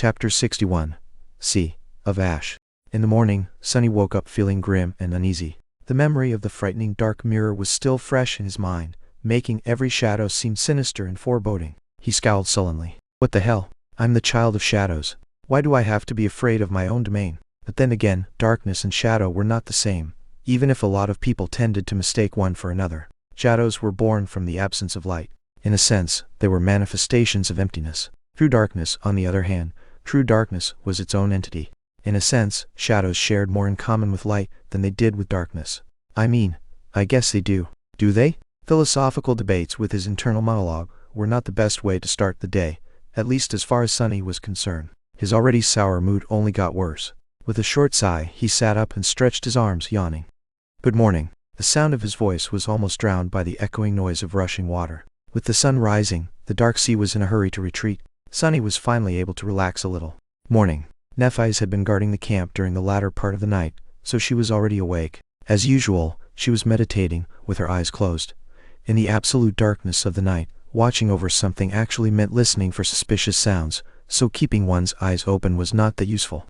Chapter 61. Sea of Ash. In the morning, Sunny woke up feeling grim and uneasy. The memory of the frightening dark mirror was still fresh in his mind, making every shadow seem sinister and foreboding. He scowled sullenly. What the hell? I'm the child of shadows. Why do I have to be afraid of my own domain? But then again, darkness and shadow were not the same, even if a lot of people tended to mistake one for another. Shadows were born from the absence of light. In a sense, they were manifestations of emptiness. True darkness, on the other hand, true darkness was its own entity. In a sense, shadows shared more in common with light than they did with darkness. I guess they do. Do they? Philosophical debates with his internal monologue were not the best way to start the day, at least as far as Sunny was concerned. His already sour mood only got worse. With a short sigh, he sat up and stretched his arms, yawning. Good morning. The sound of his voice was almost drowned by the echoing noise of rushing water. With the sun rising, the dark sea was in a hurry to retreat. Sunny was finally able to relax a little. Morning. Nephi's had been guarding the camp during the latter part of the night, so she was already awake. As usual, she was meditating, with her eyes closed. In the absolute darkness of the night, watching over something actually meant listening for suspicious sounds, so keeping one's eyes open was not that useful.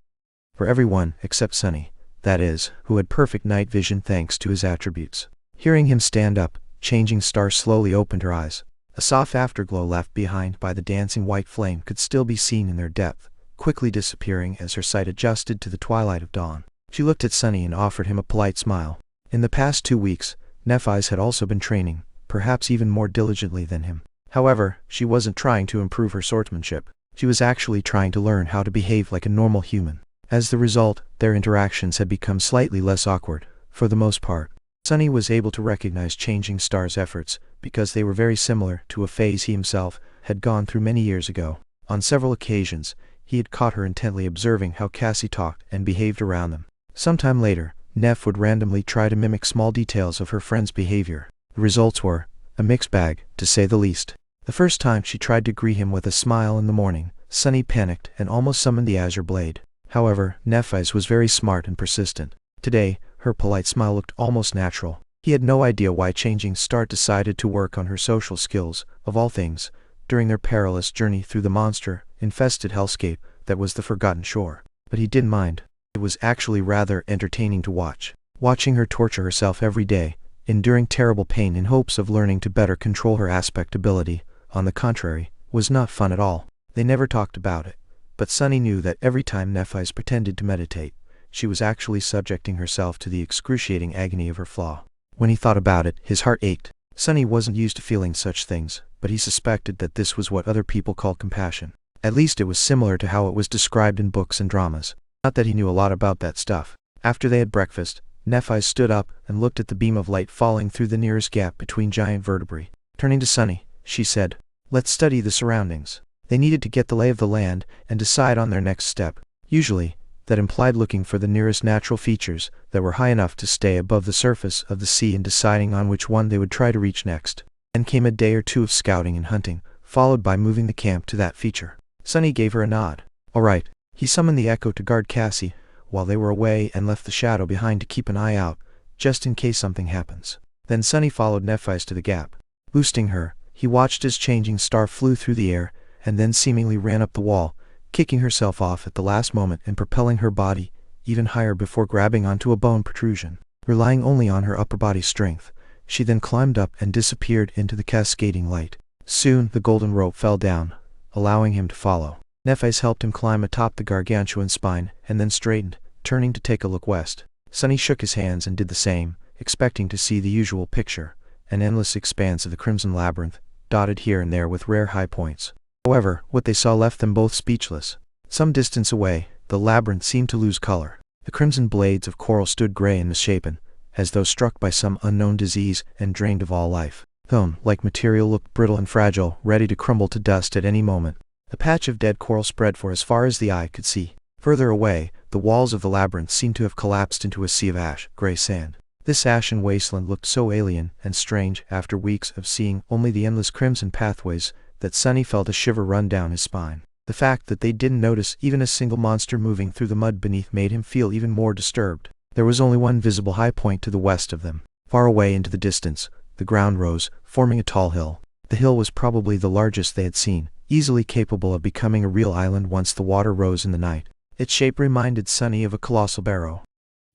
For everyone except Sunny, that is, who had perfect night vision thanks to his attributes. Hearing him stand up, Changing Star slowly opened her eyes. A soft afterglow left behind by the dancing white flame could still be seen in their depth, quickly disappearing as her sight adjusted to the twilight of dawn. She looked at Sunny and offered him a polite smile. In the past 2 weeks, Nephi's had also been training, perhaps even more diligently than him. However, she wasn't trying to improve her swordsmanship. She was actually trying to learn how to behave like a normal human. As the result, their interactions had become slightly less awkward, for the most part. Sunny was able to recognize Changing Star's efforts, because they were very similar to a phase he himself had gone through many years ago. On several occasions, he had caught her intently observing how Cassie talked and behaved around them. Sometime later, Neph would randomly try to mimic small details of her friend's behavior. The results were a mixed bag, to say the least. The first time she tried to greet him with a smile in the morning, Sunny panicked and almost summoned the Azure Blade. However, Nephi's was very smart and persistent. Today, her polite smile looked almost natural. He had no idea why Changing Star decided to work on her social skills, of all things, during their perilous journey through the monster-infested hellscape that was the Forgotten Shore. But he didn't mind. It was actually rather entertaining to watch. Watching her torture herself every day, enduring terrible pain in hopes of learning to better control her aspect ability, on the contrary, was not fun at all. They never talked about it, but Sunny knew that every time Nephi's pretended to meditate, she was actually subjecting herself to the excruciating agony of her flaw. When he thought about it, his heart ached. Sunny wasn't used to feeling such things, but he suspected that this was what other people called compassion. At least it was similar to how it was described in books and dramas. Not that he knew a lot about that stuff. After they had breakfast, Nephi stood up and looked at the beam of light falling through the nearest gap between giant vertebrae. Turning to Sunny, she said, "Let's study the surroundings." They needed to get the lay of the land and decide on their next step. Usually, that implied looking for the nearest natural features that were high enough to stay above the surface of the sea and deciding on which one they would try to reach next. Then came a day or two of scouting and hunting, followed by moving the camp to that feature. Sunny gave her a nod. All right. He summoned the Echo to guard Cassie while they were away and left the Shadow behind to keep an eye out, just in case something happens. Then Sunny followed Nephi's to the gap. Boosting her, he watched as Changing Star flew through the air and then seemingly ran up the wall, kicking herself off at the last moment and propelling her body even higher before grabbing onto a bone protrusion. Relying only on her upper body strength, she then climbed up and disappeared into the cascading light. Soon the golden rope fell down, allowing him to follow. Nephi's helped him climb atop the gargantuan spine and then straightened, turning to take a look west. Sunny shook his hands and did the same, expecting to see the usual picture, an endless expanse of the crimson labyrinth, dotted here and there with rare high points. However, what they saw left them both speechless. Some distance away, the labyrinth seemed to lose color. The crimson blades of coral stood gray and misshapen, as though struck by some unknown disease and drained of all life. Stone-like material looked brittle and fragile, ready to crumble to dust at any moment. A patch of dead coral spread for as far as the eye could see. Further away, the walls of the labyrinth seemed to have collapsed into a sea of ash, gray sand. This ashen wasteland looked so alien and strange after weeks of seeing only the endless crimson pathways that Sunny felt a shiver run down his spine. The fact that they didn't notice even a single monster moving through the mud beneath made him feel even more disturbed. There was only one visible high point to the west of them. Far away into the distance, the ground rose, forming a tall hill. The hill was probably the largest they had seen, easily capable of becoming a real island once the water rose in the night. Its shape reminded Sunny of a colossal barrow.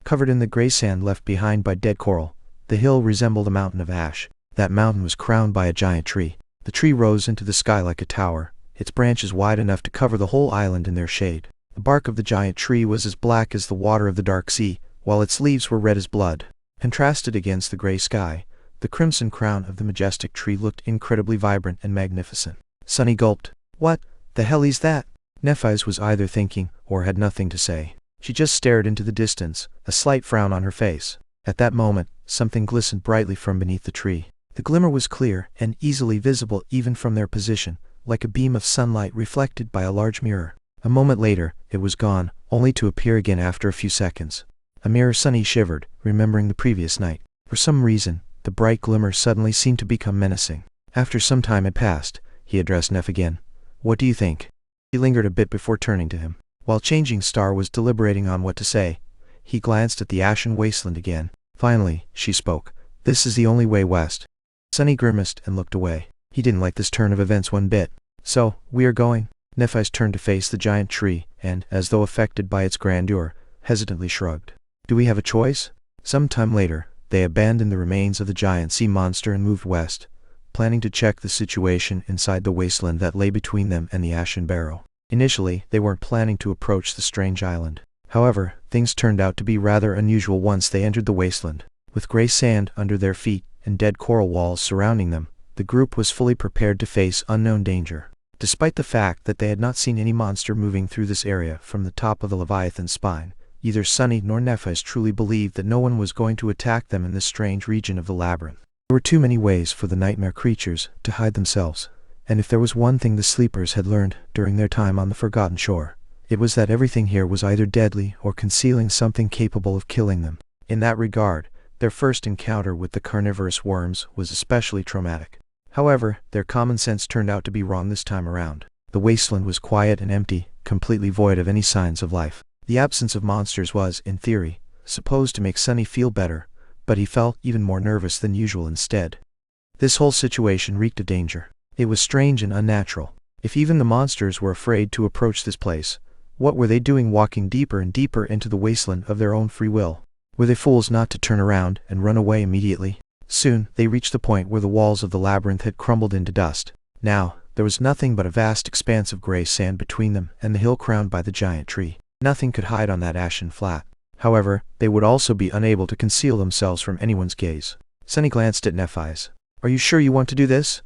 Covered in the gray sand left behind by dead coral, the hill resembled a mountain of ash. That mountain was crowned by a giant tree. The tree rose into the sky like a tower, its branches wide enough to cover the whole island in their shade. The bark of the giant tree was as black as the water of the dark sea, while its leaves were red as blood. Contrasted against the gray sky, the crimson crown of the majestic tree looked incredibly vibrant and magnificent. Sunny gulped. What the hell is that? Nephise was either thinking or had nothing to say. She just stared into the distance, a slight frown on her face. At that moment, something glistened brightly from beneath the tree. The glimmer was clear and easily visible even from their position, like a beam of sunlight reflected by a large mirror. A moment later, it was gone, only to appear again after a few seconds. A mirror. Sunny shivered, remembering the previous night. For some reason, the bright glimmer suddenly seemed to become menacing. After some time had passed, he addressed Neph again. What do you think? He lingered a bit before turning to him. While Changing Star was deliberating on what to say, he glanced at the ashen wasteland again. Finally, she spoke. This is the only way west. Sunny grimaced and looked away. He didn't like this turn of events one bit. So, we are going? Nephise turned to face the giant tree and, as though affected by its grandeur, hesitantly shrugged. Do we have a choice? Some time later, they abandoned the remains of the giant sea monster and moved west, planning to check the situation inside the wasteland that lay between them and the ashen barrow. Initially, they weren't planning to approach the strange island. However, things turned out to be rather unusual once they entered the wasteland. With gray sand under their feet and dead coral walls surrounding them, the group was fully prepared to face unknown danger. Despite the fact that they had not seen any monster moving through this area from the top of the Leviathan's spine, neither Sunny nor Nephise truly believed that no one was going to attack them in this strange region of the labyrinth. There were too many ways for the nightmare creatures to hide themselves, and if there was one thing the sleepers had learned during their time on the Forgotten Shore, it was that everything here was either deadly or concealing something capable of killing them. In that regard, their first encounter with the carnivorous worms was especially traumatic. However, their common sense turned out to be wrong this time around. The wasteland was quiet and empty, completely void of any signs of life. The absence of monsters was, in theory, supposed to make Sunny feel better, but he felt even more nervous than usual instead. This whole situation reeked of danger. It was strange and unnatural. If even the monsters were afraid to approach this place, what were they doing walking deeper and deeper into the wasteland of their own free will? Were they fools not to turn around and run away immediately? Soon, they reached the point where the walls of the labyrinth had crumbled into dust. Now, there was nothing but a vast expanse of gray sand between them and the hill crowned by the giant tree. Nothing could hide on that ashen flat. However, they would also be unable to conceal themselves from anyone's gaze. Sunny glanced at Nephise. Are you sure you want to do this?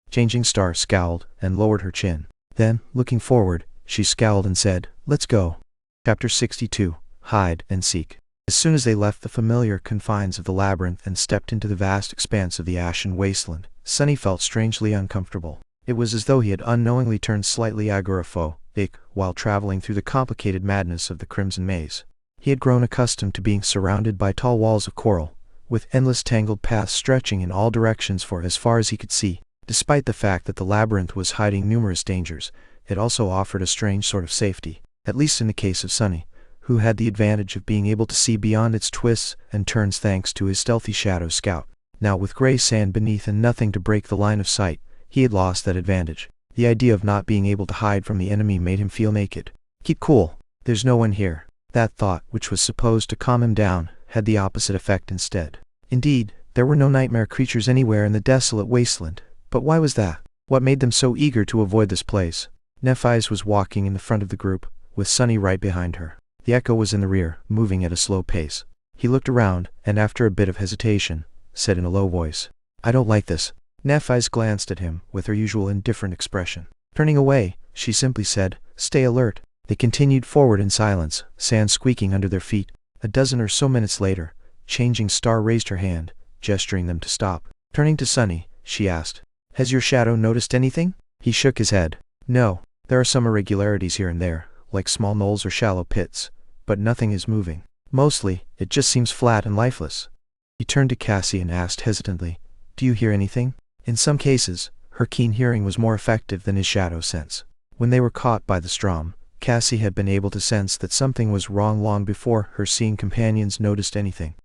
Changing Star scowled and lowered her chin. Then, looking forward, she scowled and said, Let's go. Chapter 62. Hide and Seek. As soon as they left the familiar confines of the labyrinth and stepped into the vast expanse of the ashen wasteland, Sunny felt strangely uncomfortable. It was as though he had unknowingly turned slightly agoraphobic while traveling through the complicated madness of the Crimson Maze. He had grown accustomed to being surrounded by tall walls of coral, with endless tangled paths stretching in all directions for as far as he could see. Despite the fact that the labyrinth was hiding numerous dangers, it also offered a strange sort of safety, at least in the case of Sunny, who had the advantage of being able to see beyond its twists and turns thanks to his stealthy shadow scout. Now with gray sand beneath and nothing to break the line of sight, he had lost that advantage. The idea of not being able to hide from the enemy made him feel naked. Keep cool. There's no one here. That thought, which was supposed to calm him down, had the opposite effect instead. Indeed, there were no nightmare creatures anywhere in the desolate wasteland. But why was that? What made them so eager to avoid this place? Nephise was walking in the front of the group, with Sunny right behind her. The Echo was in the rear, moving at a slow pace. He looked around, and after a bit of hesitation, said in a low voice, I don't like this. Nephise glanced at him with her usual indifferent expression. Turning away, she simply said, Stay alert. They continued forward in silence, sand squeaking under their feet. A dozen or so minutes later, Changing Star raised her hand, gesturing them to stop. Turning to Sunny, she asked, Has your shadow noticed anything? He shook his head. No, there are some irregularities here and there, like small knolls or shallow pits, but nothing is moving. Mostly, it just seems flat and lifeless. He turned to Cassie and asked hesitantly, Do you hear anything? In some cases, her keen hearing was more effective than his shadow sense. When they were caught by the storm, Cassie had been able to sense that something was wrong long before her seeing companions noticed anything.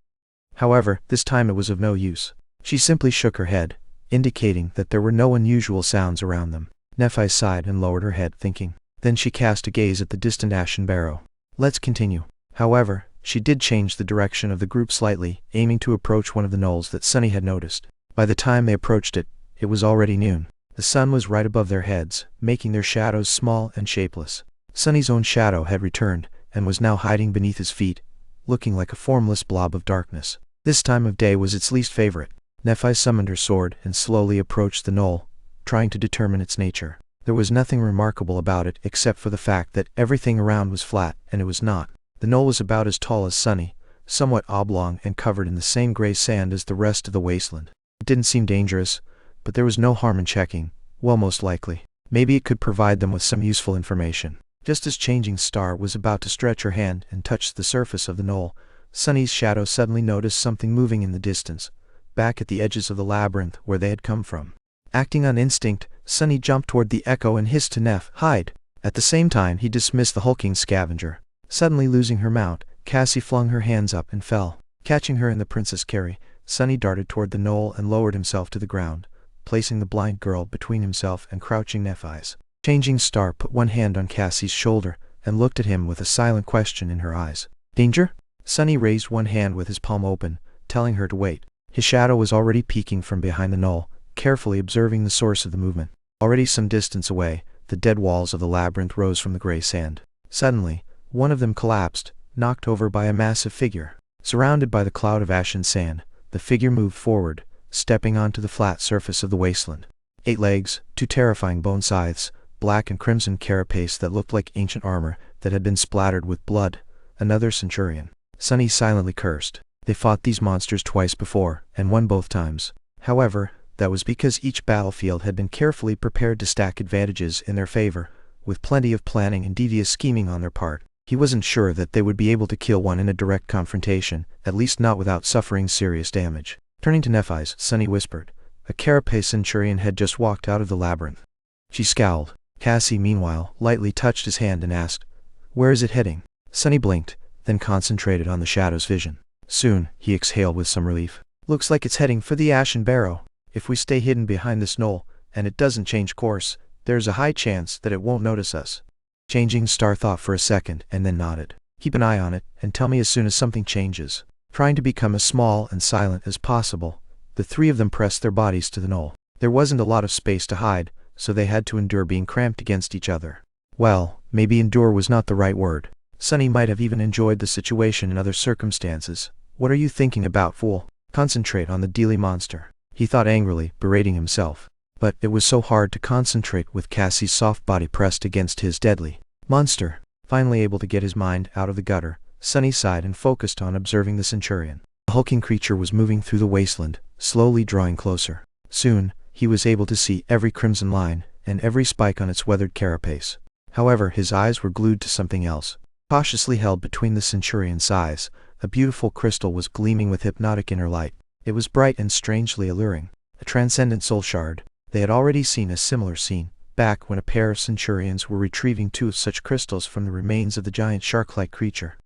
However, this time it was of no use. She simply shook her head, indicating that there were no unusual sounds around them. Nephi sighed and lowered her head, thinking. Then she cast a gaze at the distant ashen barrow. Let's continue. However, she did change the direction of the group slightly, aiming to approach one of the knolls that Sunny had noticed. By the time they approached it, it was already noon. The sun was right above their heads, making their shadows small and shapeless. Sunny's own shadow had returned, and was now hiding beneath his feet, looking like a formless blob of darkness. This time of day was its least favorite. Nephi summoned her sword and slowly approached the knoll, trying to determine its nature. There was nothing remarkable about it except for the fact that everything around was flat, and it was not. The knoll was about as tall as Sunny, somewhat oblong and covered in the same gray sand as the rest of the wasteland. It didn't seem dangerous, but there was no harm in checking. Well, most likely. Maybe it could provide them with some useful information. Just as Changing Star was about to stretch her hand and touch the surface of the knoll, Sunny's shadow suddenly noticed something moving in the distance, back at the edges of the labyrinth where they had come from. Acting on instinct, Sunny jumped toward the echo and hissed to Neph, "Hide!" At the same time, he dismissed the hulking scavenger. Suddenly losing her mount, Cassie flung her hands up and fell. Catching her in the Princess Carry, Sunny darted toward the knoll and lowered himself to the ground, placing the blind girl between himself and crouching Nephi's. Changing Star put one hand on Cassie's shoulder and looked at him with a silent question in her eyes. "Danger?" Sunny raised one hand with his palm open, telling her to wait. His shadow was already peeking from behind the knoll, carefully observing the source of the movement. Already some distance away, the dead walls of the labyrinth rose from the gray sand. Suddenly, one of them collapsed, knocked over by a massive figure. Surrounded by the cloud of ashen sand, the figure moved forward, stepping onto the flat surface of the wasteland. 8 legs, 2 terrifying bone scythes, black and crimson carapace that looked like ancient armor that had been splattered with blood, another centurion. Sunny silently cursed. They fought these monsters twice before, and won both times. However, that was because each battlefield had been carefully prepared to stack advantages in their favor, with plenty of planning and devious scheming on their part. He wasn't sure that they would be able to kill one in a direct confrontation, at least not without suffering serious damage. Turning to Nephi's, Sunny whispered. A carapace centurion had just walked out of the labyrinth. She scowled. Cassie, meanwhile, lightly touched his hand and asked, "Where is it heading?" Sunny blinked, then concentrated on the shadow's vision. Soon, he exhaled with some relief. "Looks like it's heading for the Ashen Barrow. If we stay hidden behind this knoll, and it doesn't change course, there's a high chance that it won't notice us." Changing Star thought for a second and then nodded. "Keep an eye on it, and tell me as soon as something changes." Trying to become as small and silent as possible, the 3 of them pressed their bodies to the knoll. There wasn't a lot of space to hide, so they had to endure being cramped against each other. Well, maybe endure was not the right word. Sunny might have even enjoyed the situation in other circumstances. "What are you thinking about, fool? Concentrate on the deadly monster," he thought angrily, berating himself. But it was so hard to concentrate with Cassie's soft body pressed against his deadly monster. Finally able to get his mind out of the gutter, Sunny sighed and focused on observing the centurion. The hulking creature was moving through the wasteland, slowly drawing closer. Soon, he was able to see every crimson line and every spike on its weathered carapace. However, his eyes were glued to something else. Cautiously held between the centurion's eyes, a beautiful crystal was gleaming with hypnotic inner light. It was bright and strangely alluring. A transcendent soul shard. They had already seen a similar scene, back when a pair of centurions were retrieving 2 of such crystals from the remains of the giant shark-like creature.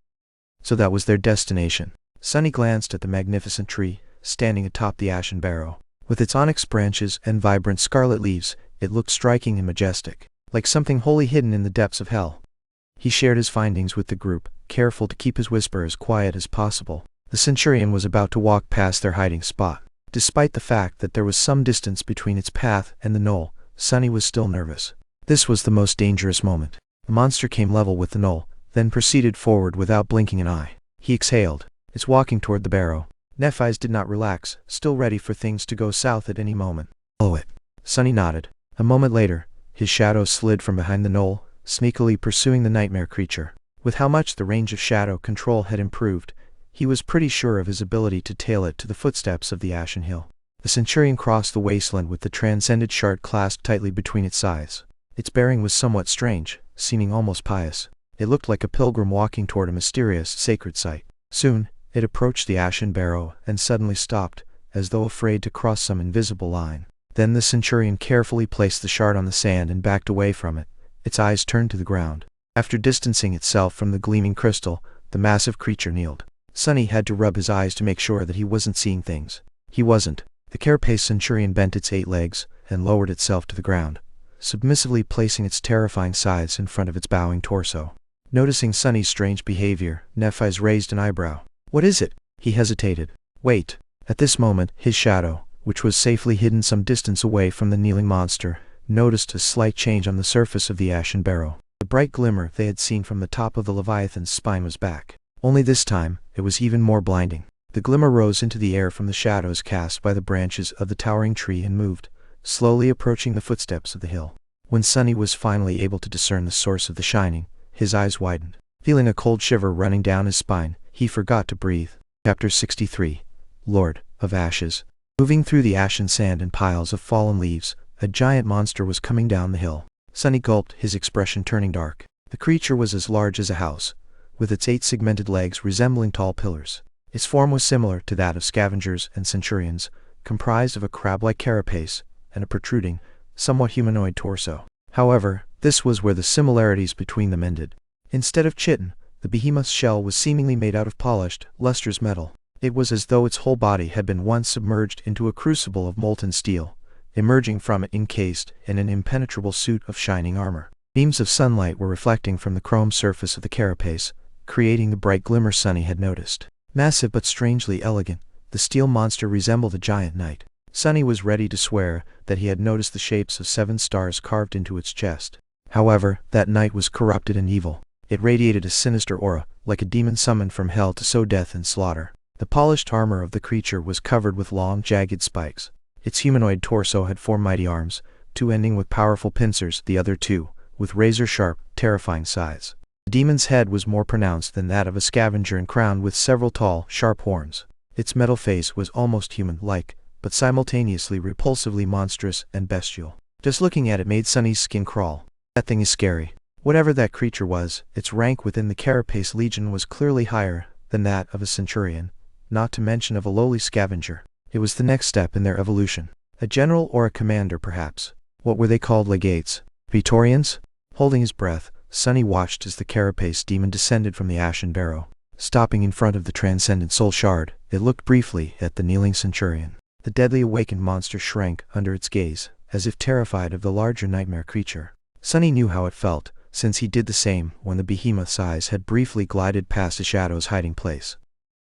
So that was their destination. Sunny glanced at the magnificent tree, standing atop the Ashen Barrow. With its onyx branches and vibrant scarlet leaves, it looked striking and majestic, like something wholly hidden in the depths of hell. He shared his findings with the group, careful to keep his whisper as quiet as possible. The centurion was about to walk past their hiding spot. Despite the fact that there was some distance between its path and the knoll, Sunny was still nervous. This was the most dangerous moment. The monster came level with the knoll, then proceeded forward without blinking an eye. He exhaled. "It's walking toward the barrow." Nephi's did not relax, still ready for things to go south at any moment. "Follow it." Sunny nodded. A moment later, his shadow slid from behind the knoll, sneakily pursuing the nightmare creature. With how much the range of shadow control had improved, he was pretty sure of his ability to tail it to the footsteps of the Ashen Hill. The centurion crossed the wasteland with the transcendent shard clasped tightly between its sides. Its bearing was somewhat strange, seeming almost pious. It looked like a pilgrim walking toward a mysterious, sacred site. Soon, it approached the Ashen Barrow and suddenly stopped, as though afraid to cross some invisible line. Then the centurion carefully placed the shard on the sand and backed away from it, its eyes turned to the ground. After distancing itself from the gleaming crystal, the massive creature kneeled. Sunny had to rub his eyes to make sure that he wasn't seeing things. He wasn't. The carapace centurion bent its 8 legs and lowered itself to the ground. submissively placing its terrifying sides in front of its bowing torso. Noticing Sunny's strange behavior, Nephi's raised an eyebrow. "What is it?" He hesitated. "Wait." At this moment, his shadow, which was safely hidden some distance away from the kneeling monster, noticed a slight change on the surface of the ashen barrow. The bright glimmer they had seen from the top of the Leviathan's spine was back. Only this time, it was even more blinding. The glimmer rose into the air from the shadows cast by the branches of the towering tree and moved, slowly approaching the footsteps of the hill. When Sunny was finally able to discern the source of the shining, his eyes widened. Feeling a cold shiver running down his spine, he forgot to breathe. Chapter 63. Lord of Ashes. Moving through the ashen sand and piles of fallen leaves, a giant monster was coming down the hill. Sunny gulped, his expression turning dark. The creature was as large as a house, with its 8 segmented legs resembling tall pillars. Its form was similar to that of scavengers and centurions, comprised of a crab-like carapace and a protruding, somewhat humanoid torso. However, this was where the similarities between them ended. Instead of chitin, the behemoth's shell was seemingly made out of polished, lustrous metal. It was as though its whole body had been once submerged into a crucible of molten steel, emerging from it encased in an impenetrable suit of shining armor. Beams of sunlight were reflecting from the chrome surface of the carapace, creating the bright glimmer Sunny had noticed. Massive but strangely elegant, the steel monster resembled a giant knight. Sunny was ready to swear that he had noticed the shapes of 7 stars carved into its chest. However, that knight was corrupted and evil. It radiated a sinister aura, like a demon summoned from hell to sow death and slaughter. The polished armor of the creature was covered with long, jagged spikes. Its humanoid torso had 4 mighty arms, 2 ending with powerful pincers, the other 2 with razor-sharp, terrifying scythes. The demon's head was more pronounced than that of a scavenger and crowned with several tall, sharp horns. Its metal face was almost human-like, but simultaneously repulsively monstrous and bestial. Just looking at it made Sunny's skin crawl. That thing is scary. Whatever that creature was, its rank within the Carapace Legion was clearly higher than that of a centurion, not to mention of a lowly scavenger. It was the next step in their evolution. A general or a commander, perhaps. What were they called? Legates? Praetorians? Holding his breath, Sunny watched as the Carapace demon descended from the ashen barrow. Stopping in front of the transcendent soul shard, it looked briefly at the kneeling centurion. The deadly awakened monster shrank under its gaze, as if terrified of the larger nightmare creature. Sunny knew how it felt, since he did the same when the behemoth's eyes had briefly glided past the shadow's hiding place.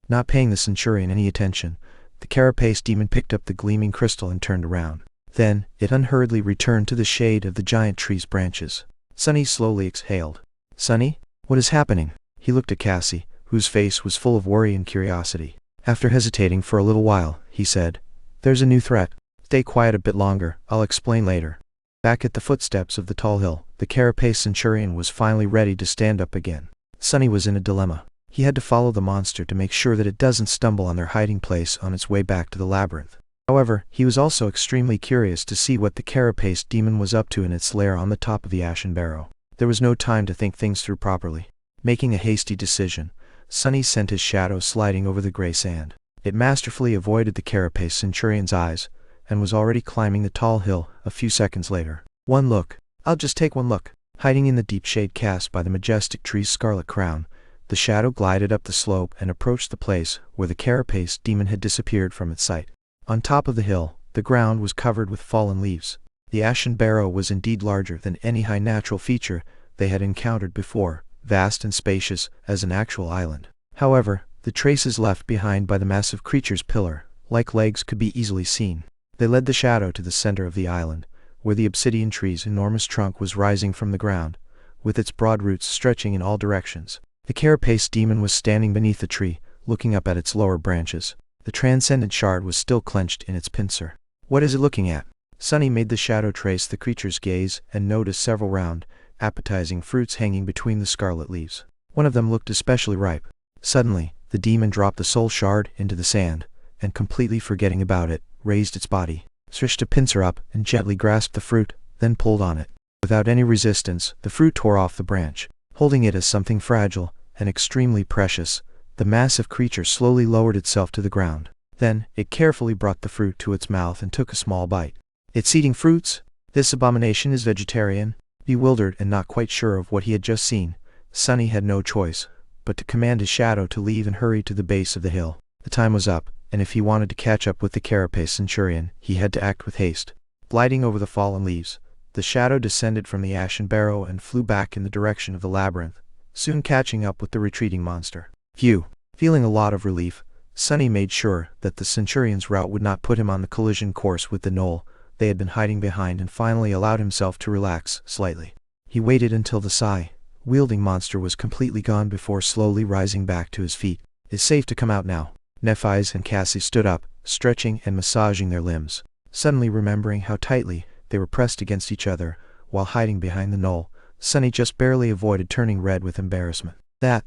Not paying the centurion any attention, the Carapace demon picked up the gleaming crystal and turned around. Then, it unhurriedly returned to the shade of the giant tree's branches. Sunny slowly exhaled. "Sunny? What is happening?" He looked at Cassie, whose face was full of worry and curiosity. After hesitating for a little while, he said, "There's a new threat. Stay quiet a bit longer, I'll explain later." Back at the footsteps of the tall hill, the Carapace centurion was finally ready to stand up again. Sunny was in a dilemma. He had to follow the monster to make sure that it doesn't stumble on their hiding place on its way back to the labyrinth. However, he was also extremely curious to see what the Carapace demon was up to in its lair on the top of the ashen barrow. There was no time to think things through properly. Making a hasty decision, Sunny sent his shadow sliding over the gray sand. It masterfully avoided the Carapace centurion's eyes, and was already climbing the tall hill a few seconds later. One look. I'll just take one look. Hiding in the deep shade cast by the majestic tree's scarlet crown, the shadow glided up the slope and approached the place where the Carapace demon had disappeared from its sight. On top of the hill, the ground was covered with fallen leaves. The ashen barrow was indeed larger than any high natural feature they had encountered before, vast and spacious as an actual island. However, the traces left behind by the massive creature's pillar-like legs could be easily seen. They led the shadow to the center of the island, where the obsidian tree's enormous trunk was rising from the ground, with its broad roots stretching in all directions. The Carapace demon was standing beneath the tree, looking up at its lower branches. The transcendent shard was still clenched in its pincer. "What is it looking at?" Sunny made the shadow trace the creature's gaze and noticed several round, appetizing fruits hanging between the scarlet leaves. One of them looked especially ripe. Suddenly, the demon dropped the soul shard into the sand, and completely forgetting about it, raised its body, stretched a pincer up, and gently grasped the fruit, then pulled on it. Without any resistance, the fruit tore off the branch. Holding it as something fragile and extremely precious, the massive creature slowly lowered itself to the ground. Then, it carefully brought the fruit to its mouth and took a small bite. "It's eating fruits? This abomination is vegetarian?" Bewildered and not quite sure of what he had just seen, Sunny had no choice but to command his shadow to leave and hurry to the base of the hill. The time was up, and if he wanted to catch up with the Carapace centurion, he had to act with haste. Gliding over the fallen leaves, The shadow descended from the ashen barrow and flew back in the direction of the labyrinth, soon catching up with the retreating monster. Phew! Feeling a lot of relief, Sunny made sure that the Centurion's route would not put him on the collision course with the knoll they had been hiding behind, and finally allowed himself to relax slightly. He waited until the wielding monster was completely gone before slowly rising back to his feet. "It's safe to come out now." Nephi's and Cassie stood up, stretching and massaging their limbs. Suddenly remembering how tightly they were pressed against each other while hiding behind the knoll, Sunny just barely avoided turning red with embarrassment. That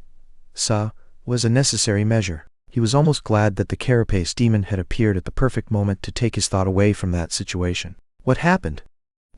was a necessary measure. He was almost glad that the carapace demon had appeared at the perfect moment to take his thought away from that situation. "What happened?"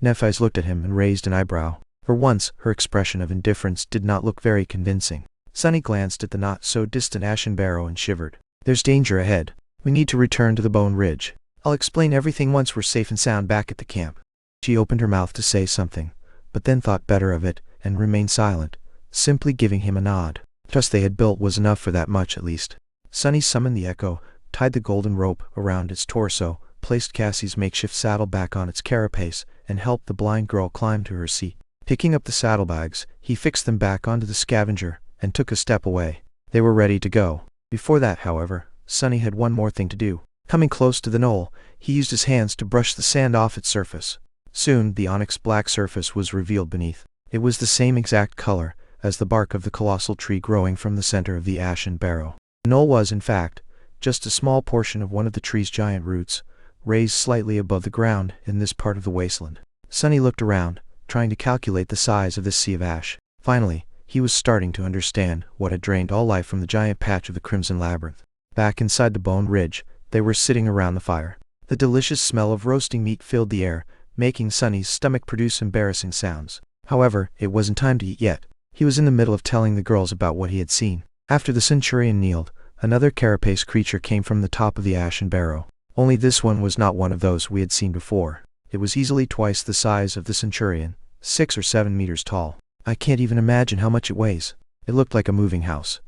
Nephi's looked at him and raised an eyebrow. For once, her expression of indifference did not look very convincing. Sunny glanced at the not-so-distant ashen barrow and shivered. "There's danger ahead. We need to return to the Bone Ridge. I'll explain everything once we're safe and sound back at the camp." She opened her mouth to say something, but then thought better of it and remained silent, simply giving him a nod. The trust they had built was enough for that much at least. Sunny summoned the echo, tied the golden rope around its torso, placed Cassie's makeshift saddle back on its carapace, and helped the blind girl climb to her seat. Picking up the saddlebags, he fixed them back onto the scavenger and took a step away. They were ready to go. Before that, however, Sunny had one more thing to do. Coming close to the knoll, he used his hands to brush the sand off its surface. Soon, the onyx-black surface was revealed beneath. It was the same exact color as the bark of the colossal tree growing from the center of the ashen barrow. The knoll was, in fact, just a small portion of one of the tree's giant roots, raised slightly above the ground in this part of the wasteland. Sunny looked around, trying to calculate the size of this sea of ash. Finally, he was starting to understand what had drained all life from the giant patch of the Crimson Labyrinth. Back inside the Bone Ridge, they were sitting around the fire. The delicious smell of roasting meat filled the air, making Sunny's stomach produce embarrassing sounds. However, it wasn't time to eat yet. He was in the middle of telling the girls about what he had seen. After the Centurion kneeled, another carapace creature came from the top of the ashen barrow. Only this one was not one of those we had seen before. It was easily twice the size of the Centurion, 6 or 7 meters tall. "I can't even imagine how much it weighs." It looked like a moving house.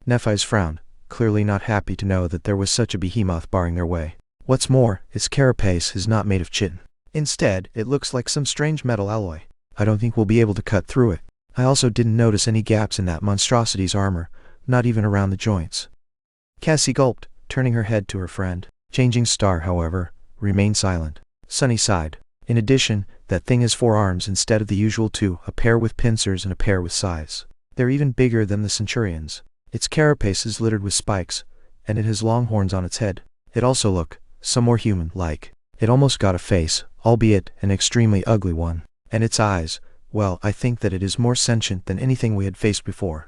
Nephi's frowned, clearly not happy to know that there was such a behemoth barring their way. What's more, its carapace is not made of chitin. Instead, it looks like some strange metal alloy. I don't think we'll be able to cut through it. I also didn't notice any gaps in that monstrosity's armor, not even around the joints. Cassie gulped, turning her head to her friend. Changing Star, however, remained silent. Sunny sighed. "In addition, that thing has 4 arms instead of the usual 2, a pair with pincers and a pair with scythes. They're even bigger than the Centurion's. Its carapace is littered with spikes, and it has long horns on its head. It also looks some more human-like. It almost got a face, albeit an extremely ugly one. And its eyes, well, I think that it is more sentient than anything we had faced before."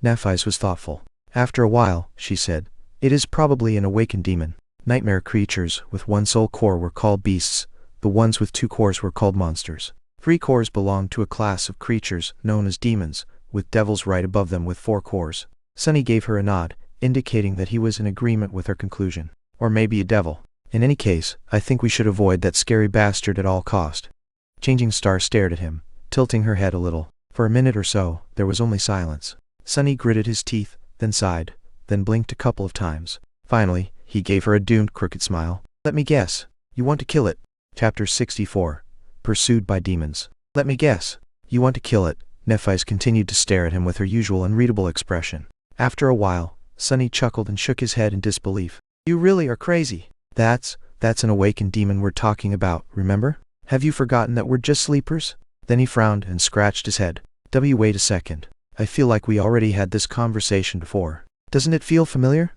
Nephi's was thoughtful. "After a while," she said, "it is probably an awakened demon. Nightmare creatures with one sole core were called beasts. The ones with 2 cores were called monsters. 3 cores belonged to a class of creatures known as demons, with devils right above them with 4 cores. Sunny gave her a nod, indicating that he was in agreement with her conclusion. "Or maybe a devil. In any case, I think we should avoid that scary bastard at all cost." Changing Star stared at him, tilting her head a little. For a minute or so, there was only silence. Sunny gritted his teeth, then sighed, then blinked a couple of times. Finally, he gave her a doomed crooked smile. "Let me guess. You want to kill it." Chapter 64. Pursued by Demons. "Let me guess. You want to kill it." Nephi's continued to stare at him with her usual unreadable expression. After a while, Sunny chuckled and shook his head in disbelief. "You really are crazy. That's an awakened demon we're talking about, remember? Have you forgotten that we're just sleepers?" Then he frowned and scratched his head. Wait a second. I feel like we already had this conversation before. Doesn't it feel familiar?"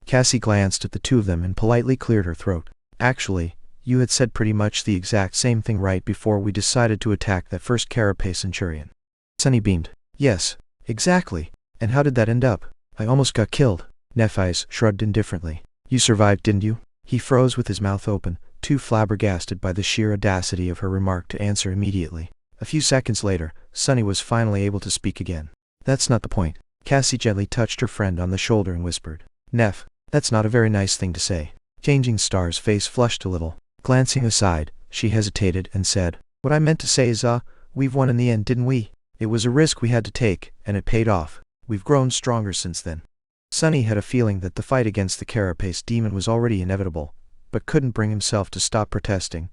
Cassie glanced at the two of them and politely cleared her throat. "Actually, you had said pretty much the exact same thing right before we decided to attack that first carapace Centurion." Sunny beamed. "Yes, exactly. And how did that end up?" "I almost got killed." Nephi's shrugged indifferently. "You survived, didn't you?" He froze with his mouth open, too flabbergasted by the sheer audacity of her remark to answer immediately. A few seconds later, Sunny was finally able to speak again. "That's not the point." Cassie gently touched her friend on the shoulder and whispered, "Neph, that's not a very nice thing to say." Changing Star's face flushed a little. Glancing aside, she hesitated and said, "What I meant to say is, we've won in the end, didn't we? It was a risk we had to take, and it paid off. We've grown stronger since then." Sunny had a feeling that the fight against the carapace demon was already inevitable, but couldn't bring himself to stop protesting,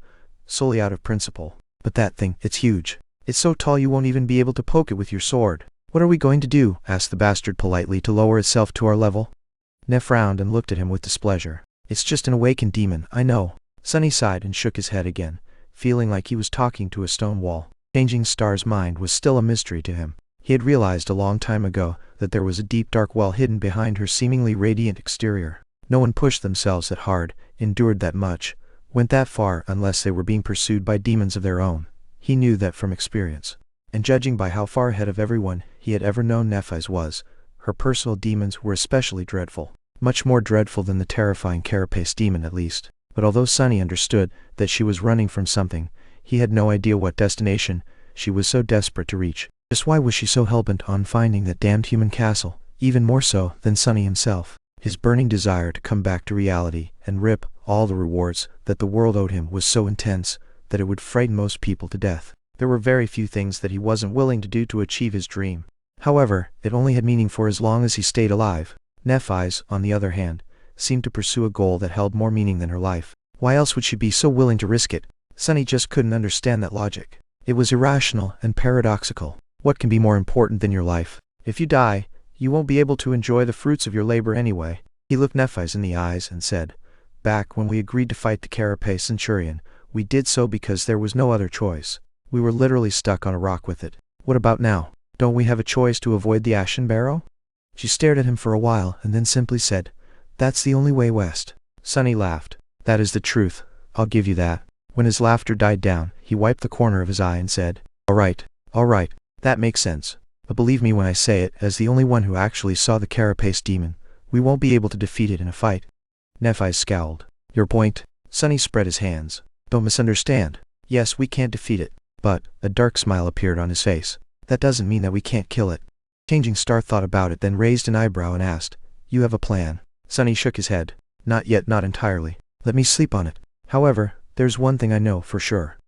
solely out of principle. But that thing, it's huge. It's so tall you won't even be able to poke it with your sword. What are we going to do? Asked the bastard politely to lower itself to our level. Neff frowned and looked at him with displeasure. It's just an awakened demon, I know. Sunny sighed and shook his head again, feeling like he was talking to a stone wall. Changing Star's mind was still a mystery to him. He had realized a long time ago that there was a deep dark well hidden behind her seemingly radiant exterior. No one pushed themselves that hard, endured that much, went that far unless they were being pursued by demons of their own. He knew that from experience. And judging by how far ahead of everyone he had ever known Nephis was, her personal demons were especially dreadful. Much more dreadful than the terrifying carapace demon at least. But although Sunny understood that she was running from something, he had no idea what destination she was so desperate to reach. Just why was she so hellbent on finding that damned human castle, even more so than Sunny himself? His burning desire to come back to reality and rip all the rewards that the world owed him was so intense that it would frighten most people to death. There were very few things that he wasn't willing to do to achieve his dream. However, it only had meaning for as long as he stayed alive. Nephis, on the other hand, seemed to pursue a goal that held more meaning than her life. Why else would she be so willing to risk it? Sunny just couldn't understand that logic. It was irrational and paradoxical. What can be more important than your life? If you die, you won't be able to enjoy the fruits of your labor anyway. He looked Nephis in the eyes and said, "Back when we agreed to fight the Carapace Centurion, we did so because there was no other choice. We were literally stuck on a rock with it. What about now? Don't we have a choice to avoid the Ashen Barrow?" She stared at him for a while and then simply said, "That's the only way west." Sunny laughed. "That is the truth. I'll give you that." When his laughter died down, he wiped the corner of his eye and said, all right, that makes sense. But believe me when I say it, as the only one who actually saw the Carapace demon, we won't be able to defeat it in a fight." Nephis scowled. "Your point?" Sunny spread his hands. "Don't misunderstand. Yes, we can't defeat it. But," a dark smile appeared on his face, "that doesn't mean that we can't kill it." Changing Star thought about it, then raised an eyebrow and asked, "You have a plan?" Sunny shook his head. "Not yet, not entirely. Let me sleep on it. However, there's one thing I know for sure."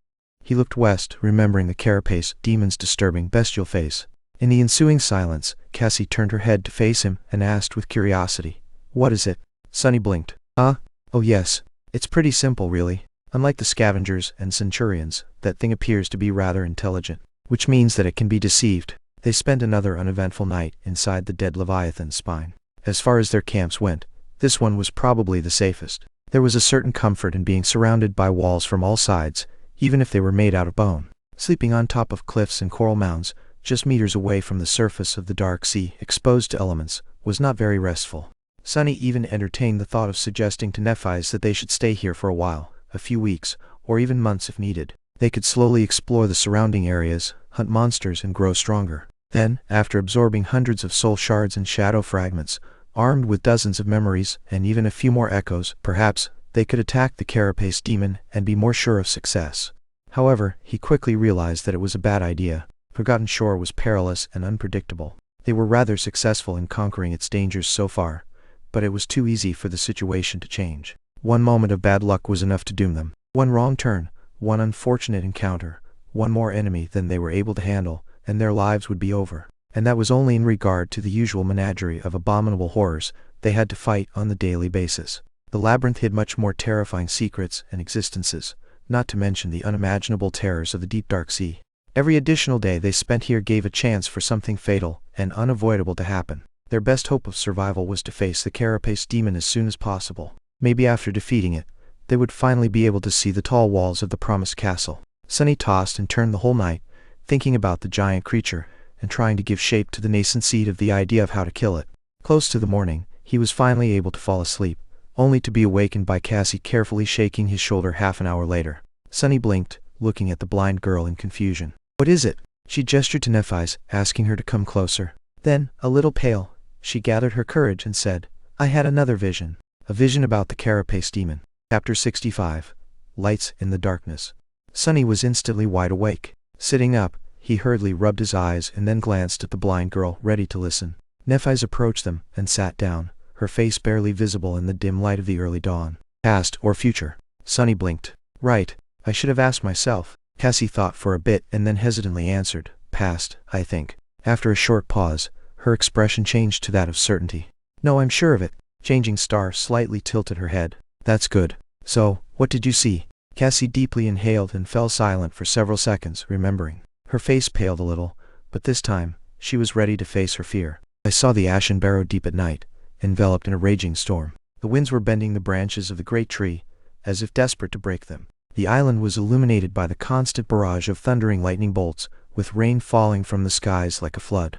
He looked west, remembering the Carapace demon's disturbing bestial face. In the ensuing silence, Cassie turned her head to face him and asked with curiosity, "What is it?" Sunny blinked. "Oh yes. It's pretty simple really. Unlike the scavengers and centurions, that thing appears to be rather intelligent, which means that it can be deceived." They spent another uneventful night inside the dead Leviathan's spine. As far as their camps went, this one was probably the safest. There was a certain comfort in being surrounded by walls from all sides, even if they were made out of bone. Sleeping on top of cliffs and coral mounds, just meters away from the surface of the dark sea, exposed to elements, was not very restful. Sunny even entertained the thought of suggesting to Nephis that they should stay here for a while, a few weeks, or even months if needed. They could slowly explore the surrounding areas, hunt monsters and grow stronger. Then, after absorbing hundreds of soul shards and shadow fragments, armed with dozens of memories and even a few more echoes, perhaps, they could attack the Carapace demon and be more sure of success. However, he quickly realized that it was a bad idea. Forgotten Shore was perilous and unpredictable. They were rather successful in conquering its dangers so far, but it was too easy for the situation to change. One moment of bad luck was enough to doom them. One wrong turn, one unfortunate encounter, one more enemy than they were able to handle, and their lives would be over. And that was only in regard to the usual menagerie of abominable horrors they had to fight on the daily basis. The labyrinth hid much more terrifying secrets and existences, not to mention the unimaginable terrors of the deep dark sea. Every additional day they spent here gave a chance for something fatal and unavoidable to happen. Their best hope of survival was to face the Carapace demon as soon as possible. Maybe after defeating it, they would finally be able to see the tall walls of the promised castle. Sunny tossed and turned the whole night, thinking about the giant creature, and trying to give shape to the nascent seed of the idea of how to kill it. Close to the morning, he was finally able to fall asleep, only to be awakened by Cassie carefully shaking his shoulder half an hour later. Sunny blinked, looking at the blind girl in confusion. "What is it?" She gestured to Nephis, asking her to come closer. Then, a little pale, she gathered her courage and said, "I had another vision. A vision about the Carapace demon." Chapter 65. Lights in the Darkness. Sunny was instantly wide awake. Sitting up, he hurriedly rubbed his eyes and then glanced at the blind girl, ready to listen. Nephis approached them and sat down, her face barely visible in the dim light of the early dawn. "Past or future?" Sunny blinked. "Right. I should have asked myself." Cassie thought for a bit and then hesitantly answered, "Past, I think." After a short pause, her expression changed to that of certainty. "No, I'm sure of it." Changing Star slightly tilted her head. "That's good. So, what did you see?" Cassie deeply inhaled and fell silent for several seconds, remembering. Her face paled a little, but this time, she was ready to face her fear. I saw the ashen barrow deep at night, enveloped in a raging storm. The winds were bending the branches of the great tree, as if desperate to break them. The island was illuminated by the constant barrage of thundering lightning bolts, with rain falling from the skies like a flood.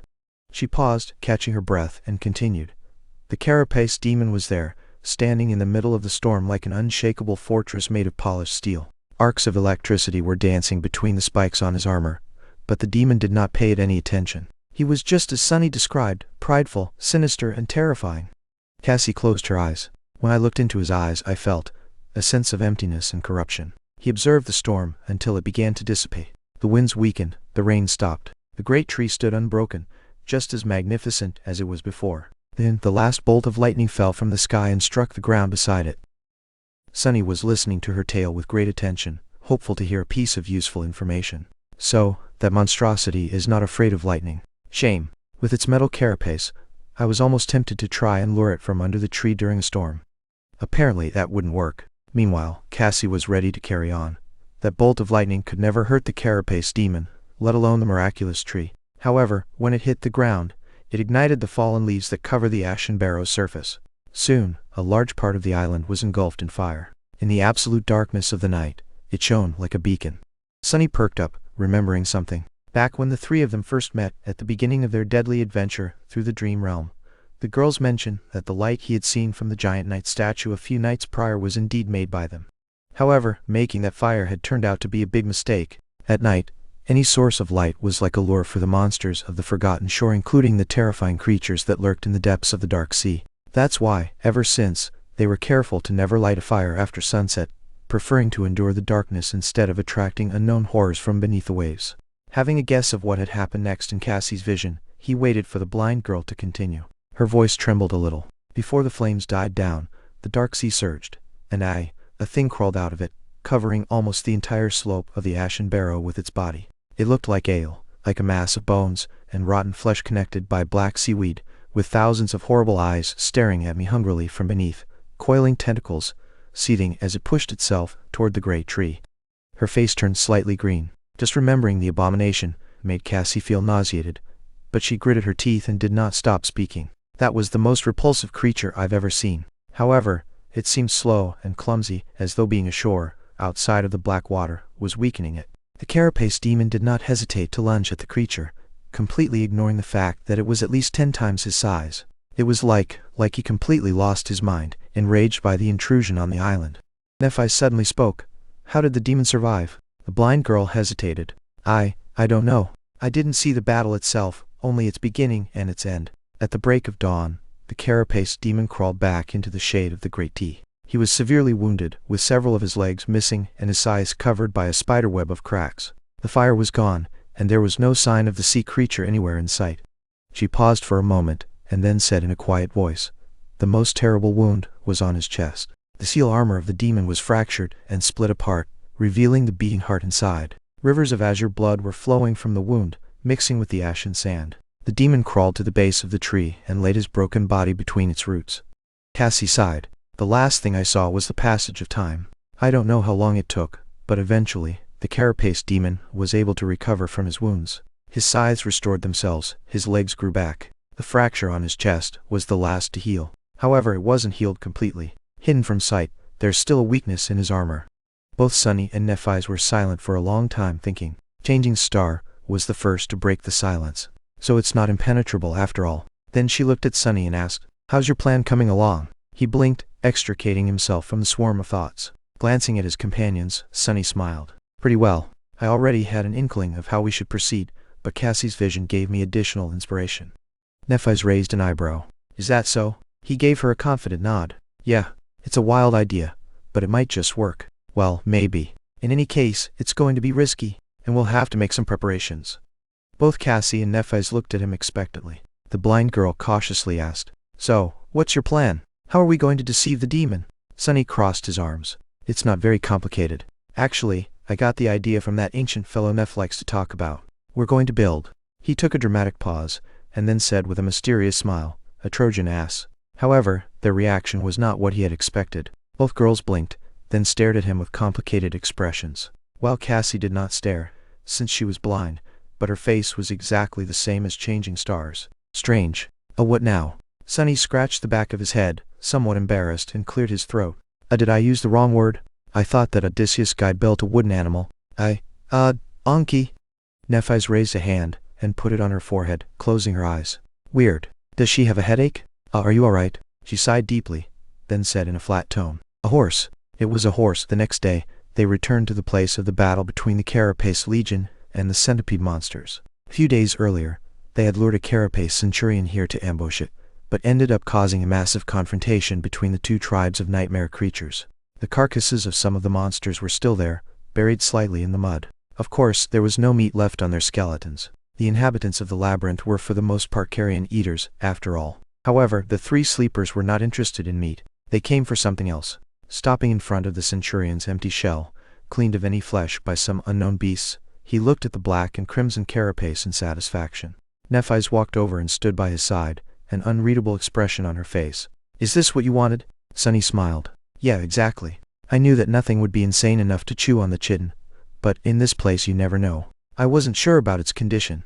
She paused, catching her breath, and continued. The carapace demon was there, standing in the middle of the storm like an unshakable fortress made of polished steel. Arcs of electricity were dancing between the spikes on his armor, but the demon did not pay it any attention. He was just as Sunny described, prideful, sinister, and terrifying. Cassie closed her eyes. When I looked into his eyes, I felt a sense of emptiness and corruption. He observed the storm until it began to dissipate. The winds weakened, the rain stopped. The great tree stood unbroken, just as magnificent as it was before. Then the last bolt of lightning fell from the sky and struck the ground beside it. Sunny was listening to her tale with great attention, hopeful to hear a piece of useful information. So, that monstrosity is not afraid of lightning. Shame. With its metal carapace, I was almost tempted to try and lure it from under the tree during a storm. Apparently that wouldn't work. Meanwhile, Cassie was ready to carry on. That bolt of lightning could never hurt the carapace demon, let alone the miraculous tree. However, when it hit the ground, it ignited the fallen leaves that covered the ashen barrow's surface. Soon, a large part of the island was engulfed in fire. In the absolute darkness of the night, it shone like a beacon. Sunny perked up, remembering something. Back when the three of them first met at the beginning of their deadly adventure through the dream realm, the girls mentioned that the light he had seen from the giant knight statue a few nights prior was indeed made by them. However, making that fire had turned out to be a big mistake. At night, any source of light was like a lure for the monsters of the forgotten shore, including the terrifying creatures that lurked in the depths of the dark sea. That's why, ever since, they were careful to never light a fire after sunset, preferring to endure the darkness instead of attracting unknown horrors from beneath the waves. Having a guess of what had happened next in Cassie's vision, he waited for the blind girl to continue. Her voice trembled a little. Before the flames died down, the dark sea surged, and a thing crawled out of it, covering almost the entire slope of the ashen barrow with its body. It looked like ale, like a mass of bones and rotten flesh connected by black seaweed, with thousands of horrible eyes staring at me hungrily from beneath, coiling tentacles, seething as it pushed itself toward the great tree. Her face turned slightly green. Just remembering the abomination made Cassie feel nauseated, but she gritted her teeth and did not stop speaking. That was the most repulsive creature I've ever seen. However, it seemed slow and clumsy, as though being ashore, outside of the black water, was weakening it. The carapace demon did not hesitate to lunge at the creature, completely ignoring the fact that it was at least 10 times his size. It was like he completely lost his mind, enraged by the intrusion on the island. Nephi suddenly spoke. How did the demon survive? The blind girl hesitated. I don't know. I didn't see the battle itself, only its beginning and its end. At the break of dawn, the carapace demon crawled back into the shade of the great tree. He was severely wounded, with several of his legs missing and his sides covered by a spiderweb of cracks. The fire was gone, and there was no sign of the sea creature anywhere in sight. She paused for a moment, and then said in a quiet voice, "The most terrible wound was on his chest." The steel armor of the demon was fractured and split apart, revealing the beating heart inside. Rivers of azure blood were flowing from the wound, mixing with the ashen sand. The demon crawled to the base of the tree and laid his broken body between its roots. Cassie sighed. The last thing I saw was the passage of time. I don't know how long it took, but eventually, the carapace demon was able to recover from his wounds. His sides restored themselves, his legs grew back. The fracture on his chest was the last to heal. However, it wasn't healed completely. Hidden from sight, there's still a weakness in his armor. Both Sunny and Nephi's were silent for a long time, thinking. Changing Star was the first to break the silence. So it's not impenetrable after all. Then she looked at Sunny and asked, "How's your plan coming along?" He blinked, extricating himself from the swarm of thoughts. Glancing at his companions, Sunny smiled. "Pretty well. I already had an inkling of how we should proceed, but Cassie's vision gave me additional inspiration." Nephi's raised an eyebrow. "Is that so?" He gave her a confident nod. "Yeah, it's a wild idea, but it might just work." "Well, maybe. In any case, it's going to be risky, and we'll have to make some preparations." Both Cassie and Nephi's looked at him expectantly. The blind girl cautiously asked, "So, what's your plan? How are we going to deceive the demon?" Sunny crossed his arms. "It's not very complicated. Actually, I got the idea from that ancient fellow Neph likes to talk about. We're going to build." He took a dramatic pause, and then said with a mysterious smile, "A Trojan ass." However, their reaction was not what he had expected. Both girls blinked, then stared at him with complicated expressions. While Cassie did not stare, since she was blind, but her face was exactly the same as changing stars. Strange. Oh, what now? Sunny scratched the back of his head, somewhat embarrassed, and cleared his throat. Did I use the wrong word? I thought that Odysseus guy built a wooden animal. Anki. Nephi's raised a hand and put it on her forehead, closing her eyes. Weird. Does she have a headache? Are you alright? She sighed deeply, then said in a flat tone. A horse. It was a horse. The next day, they returned to the place of the battle between the Carapace Legion and the centipede monsters. A few days earlier, they had lured a Carapace centurion here to ambush it, but ended up causing a massive confrontation between the two tribes of nightmare creatures. The carcasses of some of the monsters were still there, buried slightly in the mud. Of course, there was no meat left on their skeletons. The inhabitants of the labyrinth were for the most part carrion eaters, after all. However, the three sleepers were not interested in meat. They came for something else. Stopping in front of the centurion's empty shell, cleaned of any flesh by some unknown beasts, he looked at the black and crimson carapace in satisfaction. Nephi's walked over and stood by his side, an unreadable expression on her face. Is this what you wanted? Sunny smiled. Yeah, exactly. I knew that nothing would be insane enough to chew on the chitin, but in this place you never know. I wasn't sure about its condition.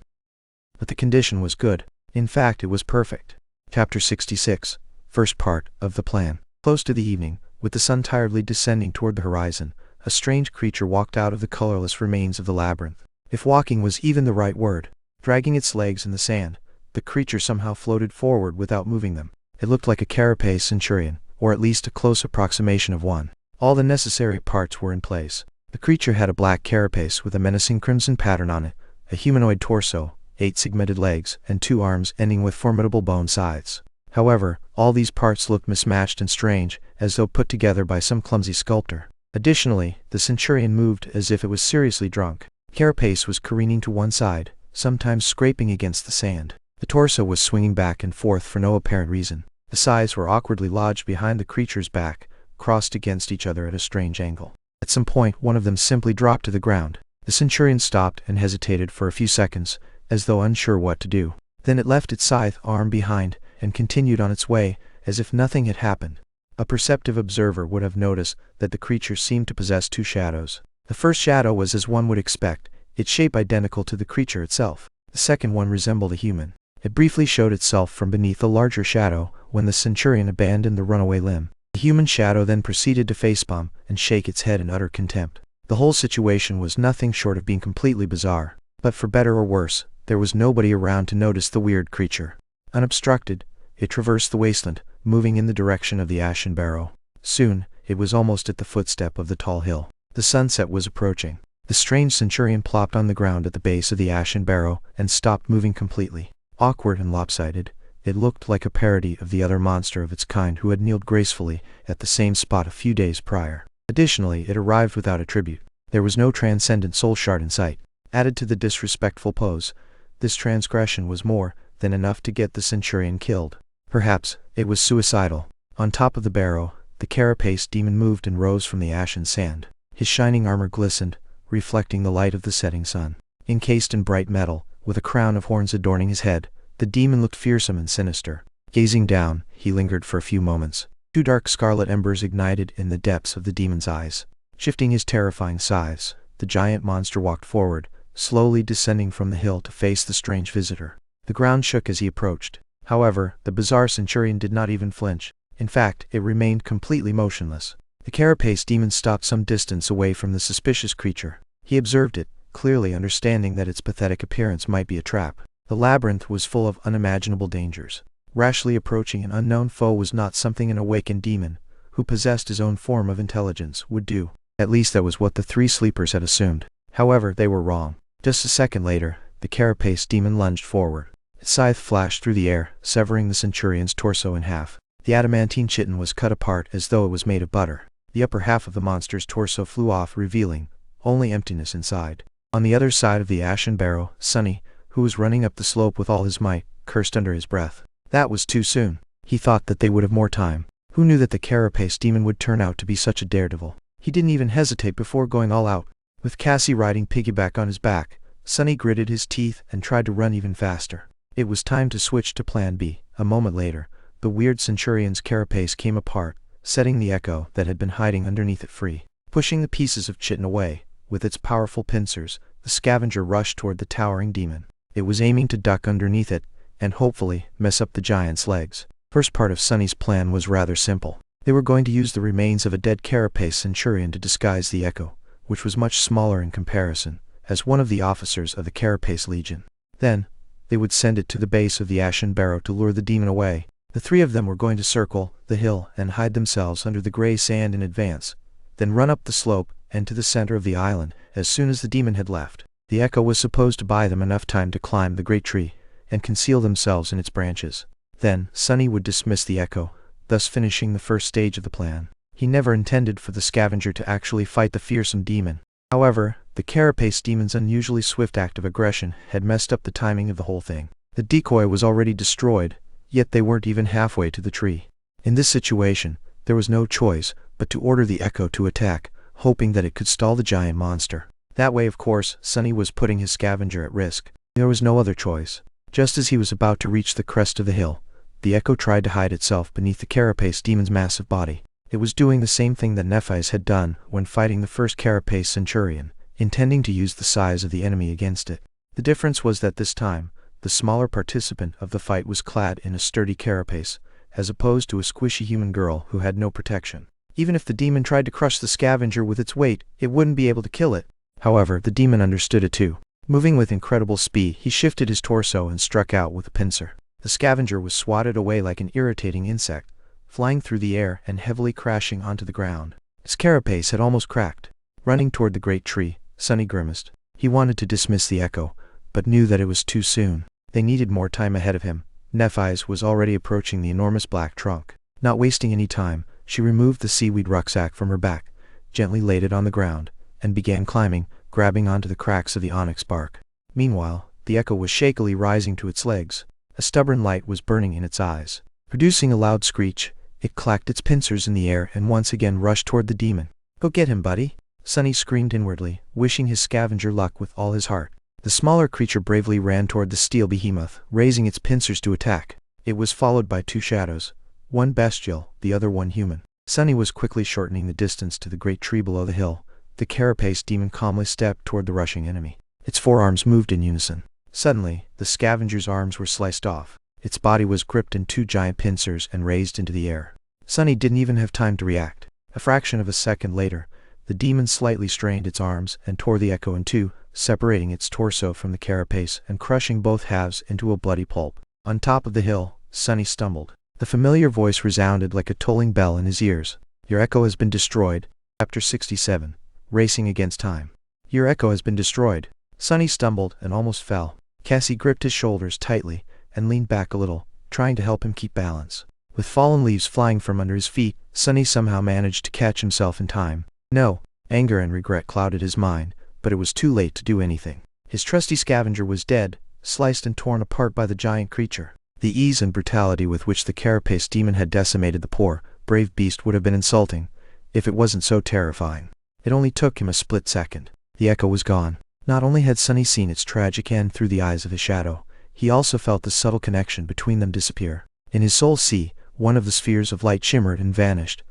But the condition was good. In fact, it was perfect. Chapter 66. First part of the plan. Close to the evening, with the sun tiredly descending toward the horizon, a strange creature walked out of the colorless remains of the labyrinth. If walking was even the right word, dragging its legs in the sand, the creature somehow floated forward without moving them. It looked like a carapace centurion, or at least a close approximation of one. All the necessary parts were in place. The creature had a black carapace with a menacing crimson pattern on it, a humanoid torso, 8 segmented legs, and 2 arms ending with formidable bone scythes. However, all these parts looked mismatched and strange, as though put together by some clumsy sculptor. Additionally, the centurion moved as if it was seriously drunk. Carapace was careening to one side, sometimes scraping against the sand. The torso was swinging back and forth for no apparent reason. The scythes were awkwardly lodged behind the creature's back, crossed against each other at a strange angle. At some point, one of them simply dropped to the ground. The centurion stopped and hesitated for a few seconds, as though unsure what to do. Then it left its scythe arm behind and continued on its way, as if nothing had happened. A perceptive observer would have noticed that the creature seemed to possess 2 shadows. The first shadow was as one would expect, its shape identical to the creature itself. The second one resembled a human. It briefly showed itself from beneath a larger shadow when the centurion abandoned the runaway limb. The human shadow then proceeded to facepalm and shake its head in utter contempt. The whole situation was nothing short of being completely bizarre. But for better or worse, there was nobody around to notice the weird creature. Unobstructed, it traversed the wasteland, moving in the direction of the ashen barrow. Soon, it was almost at the footstep of the tall hill. The sunset was approaching. The strange centurion plopped on the ground at the base of the ashen barrow and stopped moving completely. Awkward and lopsided, it looked like a parody of the other monster of its kind who had kneeled gracefully at the same spot a few days prior. Additionally, it arrived without a tribute. There was no transcendent soul shard in sight. Added to the disrespectful pose, this transgression was more than enough to get the centurion killed. Perhaps it was suicidal. On top of the barrow, the carapace demon moved and rose from the ashen sand. His shining armor glistened, reflecting the light of the setting sun. Encased in bright metal, with a crown of horns adorning his head, the demon looked fearsome and sinister. Gazing down, he lingered for a few moments. 2 dark scarlet embers ignited in the depths of the demon's eyes. Shifting his terrifying scythes, the giant monster walked forward, slowly descending from the hill to face the strange visitor. The ground shook as he approached. However, the bizarre centurion did not even flinch. In fact, it remained completely motionless. The carapace demon stopped some distance away from the suspicious creature. He observed it, clearly understanding that its pathetic appearance might be a trap. The labyrinth was full of unimaginable dangers. Rashly approaching an unknown foe was not something an awakened demon, who possessed his own form of intelligence, would do. At least that was what the 3 sleepers had assumed. However, they were wrong. Just a second later, the carapace demon lunged forward. Its scythe flashed through the air, severing the centurion's torso in half. The adamantine chitin was cut apart as though it was made of butter. The upper half of the monster's torso flew off, revealing only emptiness inside. On the other side of the ashen barrow, Sunny, who was running up the slope with all his might, cursed under his breath. That was too soon. He thought that they would have more time. Who knew that the carapace demon would turn out to be such a daredevil? He didn't even hesitate before going all out. With Cassie riding piggyback on his back, Sunny gritted his teeth and tried to run even faster. It was time to switch to plan B. A moment later, the weird centurion's carapace came apart, setting the echo that had been hiding underneath it free. Pushing the pieces of chitin away, with its powerful pincers, the scavenger rushed toward the towering demon. It was aiming to duck underneath it, and hopefully mess up the giant's legs. First part of Sunny's plan was rather simple. They were going to use the remains of a dead carapace centurion to disguise the echo, which was much smaller in comparison, as one of the officers of the Carapace Legion. Then, they would send it to the base of the Ashen Barrow to lure the demon away. The three of them were going to circle the hill and hide themselves under the gray sand in advance, then run up the slope and to the center of the island as soon as the demon had left. The echo was supposed to buy them enough time to climb the great tree and conceal themselves in its branches. Then, Sunny would dismiss the echo, thus finishing the first stage of the plan. He never intended for the scavenger to actually fight the fearsome demon. However, the Carapace demon's unusually swift act of aggression had messed up the timing of the whole thing. The decoy was already destroyed, yet they weren't even halfway to the tree. In this situation, there was no choice but to order the echo to attack, hoping that it could stall the giant monster. That way, of course, Sunny was putting his scavenger at risk. There was no other choice. Just as he was about to reach the crest of the hill, the echo tried to hide itself beneath the Carapace demon's massive body. It was doing the same thing that Nephi's had done when fighting the first Carapace centurion, intending to use the size of the enemy against it. The difference was that this time, the smaller participant of the fight was clad in a sturdy carapace, as opposed to a squishy human girl who had no protection. Even if the demon tried to crush the scavenger with its weight, it wouldn't be able to kill it. However, the demon understood it too. Moving with incredible speed, he shifted his torso and struck out with a pincer. The scavenger was swatted away like an irritating insect, flying through the air and heavily crashing onto the ground. His carapace had almost cracked. Running toward the great tree, Sunny grimaced. He wanted to dismiss the echo, but knew that it was too soon. They needed more time ahead of him. Nephi's was already approaching the enormous black trunk. Not wasting any time, she removed the seaweed rucksack from her back, gently laid it on the ground, and began climbing, grabbing onto the cracks of the onyx bark. Meanwhile, the echo was shakily rising to its legs. A stubborn light was burning in its eyes. Producing a loud screech, it clacked its pincers in the air and once again rushed toward the demon. "Go get him, buddy," Sunny screamed inwardly, wishing his scavenger luck with all his heart. The smaller creature bravely ran toward the steel behemoth, raising its pincers to attack. It was followed by two shadows, one bestial, the other one human. Sunny was quickly shortening the distance to the great tree below the hill. The Carapace demon calmly stepped toward the rushing enemy. Its forearms moved in unison. Suddenly, the scavenger's arms were sliced off. Its body was gripped in two giant pincers and raised into the air. Sunny didn't even have time to react. A fraction of a second later, the demon slightly strained its arms and tore the echo in two, separating its torso from the carapace and crushing both halves into a bloody pulp. On top of the hill, Sunny stumbled. The familiar voice resounded like a tolling bell in his ears. "Your echo has been destroyed." Chapter 67. Racing Against Time. "Your echo has been destroyed." Sunny stumbled and almost fell. Cassie gripped his shoulders tightly and leaned back a little, trying to help him keep balance. With fallen leaves flying from under his feet, Sunny somehow managed to catch himself in time. No, anger and regret clouded his mind, but it was too late to do anything. His trusty scavenger was dead, sliced and torn apart by the giant creature. The ease and brutality with which the Carapace demon had decimated the poor, brave beast would have been insulting, if it wasn't so terrifying. It only took him a split second. The echo was gone. Not only had Sunny seen its tragic end through the eyes of his shadow, he also felt the subtle connection between them disappear. In his soul sea, one of the spheres of light shimmered and vanished,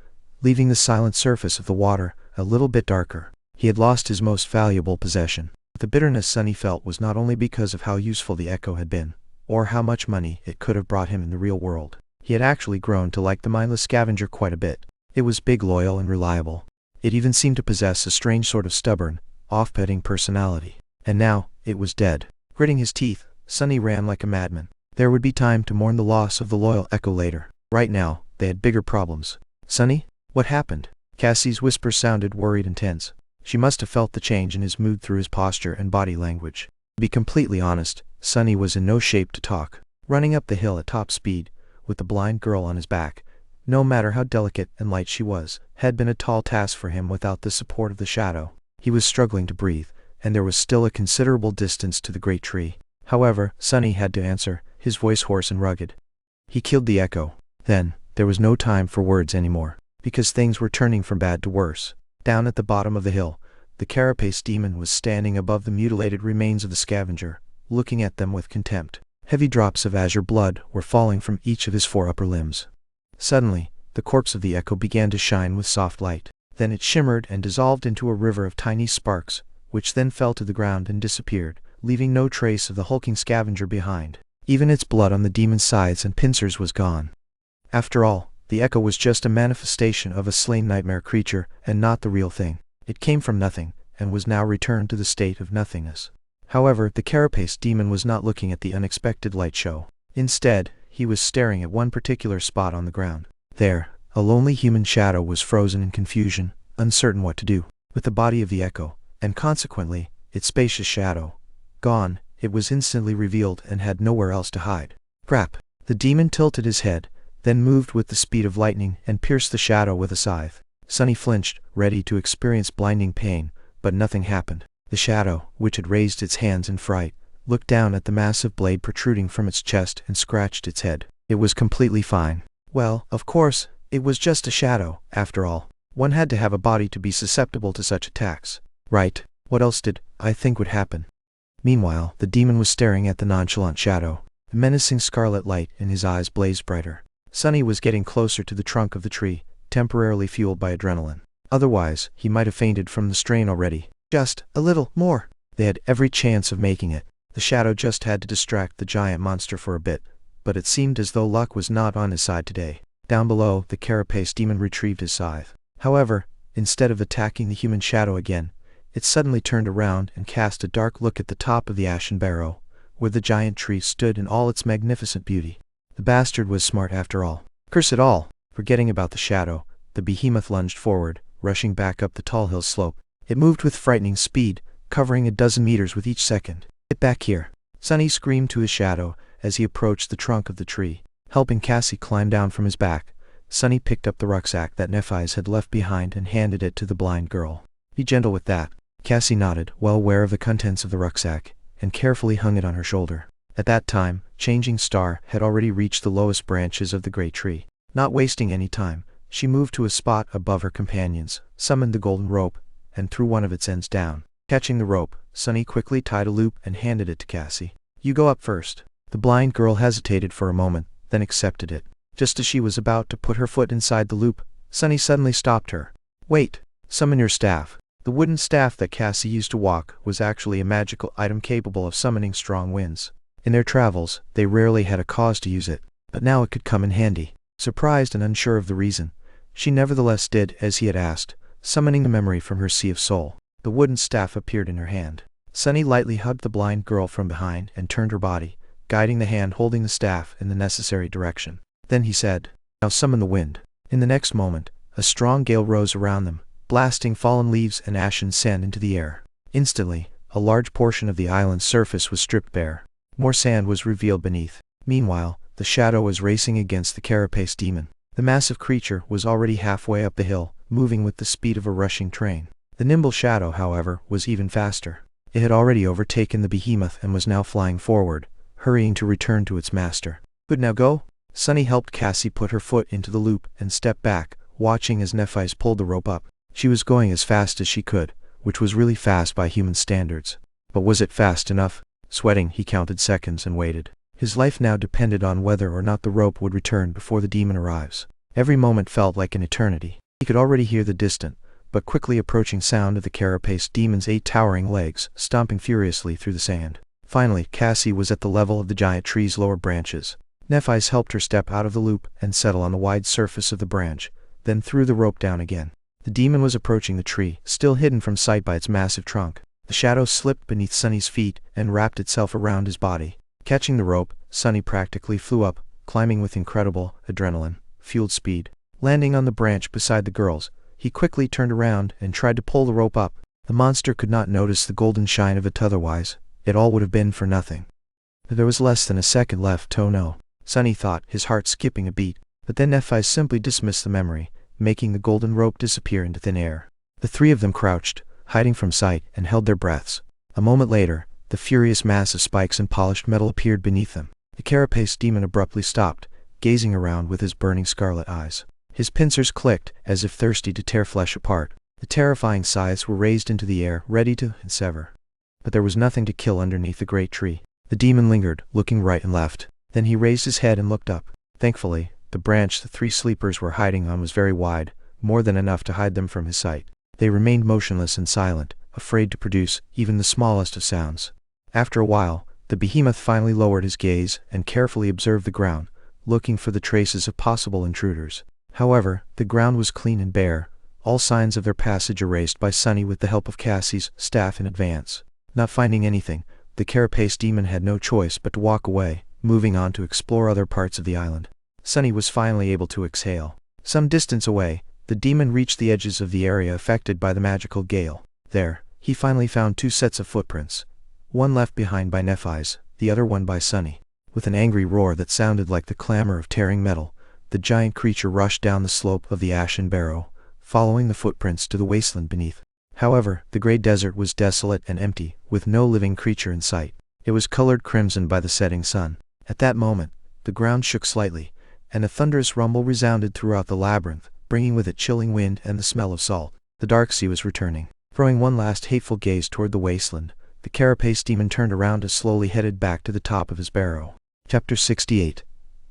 leaving the silent surface of the water a little bit darker. He had lost his most valuable possession. The bitterness Sunny felt was not only because of how useful the echo had been, or how much money it could have brought him in the real world. He had actually grown to like the mindless scavenger quite a bit. It was big, loyal, and reliable. It even seemed to possess a strange sort of stubborn, off-putting personality. And now, it was dead. Gritting his teeth, Sunny ran like a madman. There would be time to mourn the loss of the loyal echo later. Right now, they had bigger problems. "Sunny? What happened?" Cassie's whisper sounded worried and tense. She must have felt the change in his mood through his posture and body language. To be completely honest, Sunny was in no shape to talk. Running up the hill at top speed, with the blind girl on his back, no matter how delicate and light she was, had been a tall task for him without the support of the shadow. He was struggling to breathe, and there was still a considerable distance to the great tree. However, Sunny had to answer, his voice hoarse and rugged. "He killed the echo." Then, there was no time for words anymore, because things were turning from bad to worse. Down at the bottom of the hill, the Carapace demon was standing above the mutilated remains of the scavenger, looking at them with contempt. Heavy drops of azure blood were falling from each of his four upper limbs. Suddenly, the corpse of the echo began to shine with soft light. Then it shimmered and dissolved into a river of tiny sparks, which then fell to the ground and disappeared, leaving no trace of the hulking scavenger behind. Even its blood on the demon's sides and pincers was gone. After all, the echo was just a manifestation of a slain nightmare creature, and not the real thing. It came from nothing, and was now returned to the state of nothingness. However, the carapace demon was not looking at the unexpected light show. Instead, he was staring at one particular spot on the ground. There, a lonely human shadow was frozen in confusion, uncertain what to do. With the body of the echo, and consequently, its spacious shadow, gone, it was instantly revealed and had nowhere else to hide. Crap! The demon tilted his head, then moved with the speed of lightning and pierced the shadow with a scythe. Sunny flinched, ready to experience blinding pain, but nothing happened. The shadow, which had raised its hands in fright, looked down at the massive blade protruding from its chest and scratched its head. It was completely fine. Well, of course, it was just a shadow, after all. One had to have a body to be susceptible to such attacks. Right, what else did I think would happen? Meanwhile, the demon was staring at the nonchalant shadow. The menacing scarlet light in his eyes blazed brighter. Sunny was getting closer to the trunk of the tree, temporarily fueled by adrenaline. Otherwise, he might have fainted from the strain already. Just a little more. They had every chance of making it. The shadow just had to distract the giant monster for a bit, but it seemed as though luck was not on his side today. Down below, the carapace demon retrieved his scythe. However, instead of attacking the human shadow again, it suddenly turned around and cast a dark look at the top of the ashen barrow, where the giant tree stood in all its magnificent beauty. The bastard was smart after all. Curse it all! Forgetting about the shadow, the behemoth lunged forward, rushing back up the tall hill slope. It moved with frightening speed, covering a dozen meters with each second. Get back here! Sunny screamed to his shadow as he approached the trunk of the tree. Helping Cassie climb down from his back, Sunny picked up the rucksack that Nephi's had left behind and handed it to the blind girl. Be gentle with that. Cassie nodded, well aware of the contents of the rucksack, and carefully hung it on her shoulder. At that time, Changing Star had already reached the lowest branches of the great tree. Not wasting any time, she moved to a spot above her companions, summoned the golden rope, and threw one of its ends down. Catching the rope, Sunny quickly tied a loop and handed it to Cassie. You go up first. The blind girl hesitated for a moment, then accepted it. Just as she was about to put her foot inside the loop, Sunny suddenly stopped her. Wait! Summon your staff. The wooden staff that Cassie used to walk was actually a magical item capable of summoning strong winds. In their travels, they rarely had a cause to use it, but now it could come in handy. Surprised and unsure of the reason, she nevertheless did as he had asked, summoning the memory from her sea of soul. The wooden staff appeared in her hand. Sunny lightly hugged the blind girl from behind and turned her body, guiding the hand holding the staff in the necessary direction. Then he said, Now summon the wind. In the next moment, a strong gale rose around them, blasting fallen leaves and ashen sand into the air. Instantly, a large portion of the island's surface was stripped bare. More sand was revealed beneath. Meanwhile, the shadow was racing against the carapace demon. The massive creature was already halfway up the hill, moving with the speed of a rushing train. The nimble shadow, however, was even faster. It had already overtaken the behemoth and was now flying forward, hurrying to return to its master. Good, now go? Sunny helped Cassie put her foot into the loop and stepped back, watching as Nephis pulled the rope up. She was going as fast as she could, which was really fast by human standards. But was it fast enough? Sweating, he counted seconds and waited. His life now depended on whether or not the rope would return before the demon arrives. Every moment felt like an eternity. He could already hear the distant, but quickly approaching sound of the carapace demon's 8 towering legs, stomping furiously through the sand. Finally, Cassie was at the level of the giant tree's lower branches. Nephis helped her step out of the loop and settle on the wide surface of the branch, then threw the rope down again. The demon was approaching the tree, still hidden from sight by its massive trunk. The shadow slipped beneath Sunny's feet and wrapped itself around his body. Catching the rope, Sunny practically flew up, climbing with incredible, adrenaline-fueled speed. Landing on the branch beside the girls, he quickly turned around and tried to pull the rope up. The monster could not notice the golden shine of it otherwise. It all would have been for nothing. There was less than a second left. Oh no, Sunny thought, his heart skipping a beat. But then Nephis simply dismissed the memory, making the golden rope disappear into thin air. The 3 of them crouched, hiding from sight, and held their breaths. A moment later, the furious mass of spikes and polished metal appeared beneath them. The carapace demon abruptly stopped, gazing around with his burning scarlet eyes. His pincers clicked, as if thirsty to tear flesh apart. The terrifying scythes were raised into the air, ready to sever. But there was nothing to kill underneath the great tree. The demon lingered, looking right and left. Then he raised his head and looked up. Thankfully, The branch the three sleepers were hiding on was very wide, more than enough to hide them from his sight. They remained motionless and silent, afraid to produce even the smallest of sounds. After a while, the behemoth finally lowered his gaze and carefully observed the ground, looking for the traces of possible intruders. However, the ground was clean and bare, all signs of their passage erased by Sunny with the help of Cassie's staff in advance. Not finding anything, the carapace demon had no choice but to walk away, moving on to explore other parts of the island. Sunny was finally able to exhale. Some distance away, the demon reached the edges of the area affected by the magical gale. There, he finally found two sets of footprints, one left behind by Nephi's, the other one by Sunny. With an angry roar that sounded like the clamor of tearing metal, the giant creature rushed down the slope of the ashen barrow, following the footprints to the wasteland beneath. However, the great desert was desolate and empty, with no living creature in sight. It was colored crimson by the setting sun. At that moment, the ground shook slightly, and a thunderous rumble resounded throughout the labyrinth, bringing with it chilling wind and the smell of salt. The dark sea was returning. Throwing one last hateful gaze toward the wasteland, the carapace demon turned around and slowly headed back to the top of his barrow. Chapter 68.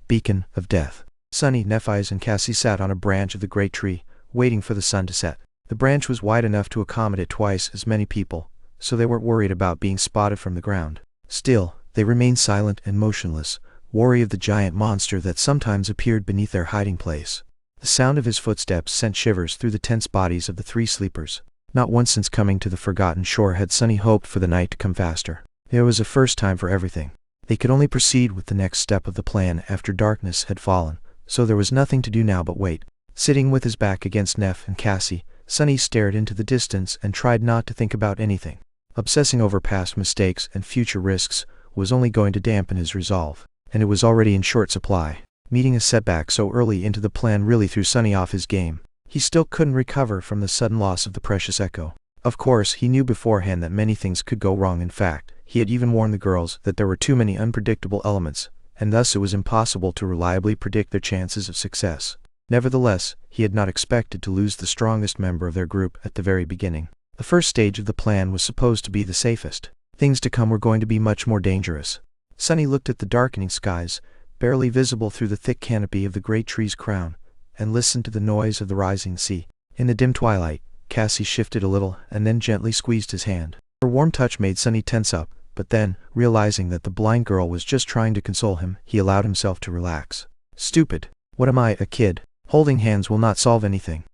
Beacon of Death. Sunny, Nephi's and Cassie sat on a branch of the great tree, waiting for the sun to set. The branch was wide enough to accommodate twice as many people, so they weren't worried about being spotted from the ground. Still, they remained silent and motionless, wary of the giant monster that sometimes appeared beneath their hiding place. The sound of his footsteps sent shivers through the tense bodies of the three sleepers. Not once since coming to the forgotten shore had Sunny hoped for the night to come faster. There was a first time for everything. They could only proceed with the next step of the plan after darkness had fallen, so there was nothing to do now but wait. Sitting with his back against Neph and Cassie, Sunny stared into the distance and tried not to think about anything. Obsessing over past mistakes and future risks was only going to dampen his resolve, and it was already in short supply. Meeting a setback so early into the plan really threw Sunny off his game. He still couldn't recover from the sudden loss of the precious echo. Of course, he knew beforehand that many things could go wrong. In fact, he had even warned the girls that there were too many unpredictable elements, and thus it was impossible to reliably predict their chances of success. Nevertheless, he had not expected to lose the strongest member of their group at the very beginning. The first stage of the plan was supposed to be the safest. Things to come were going to be much more dangerous. Sunny looked at the darkening skies, barely visible through the thick canopy of the great tree's crown, and listened to the noise of the rising sea. In the dim twilight, Cassie shifted a little and then gently squeezed his hand. Her warm touch made Sunny tense up, but then, realizing that the blind girl was just trying to console him, he allowed himself to relax. Stupid. What am I, a kid? Holding hands will not solve anything.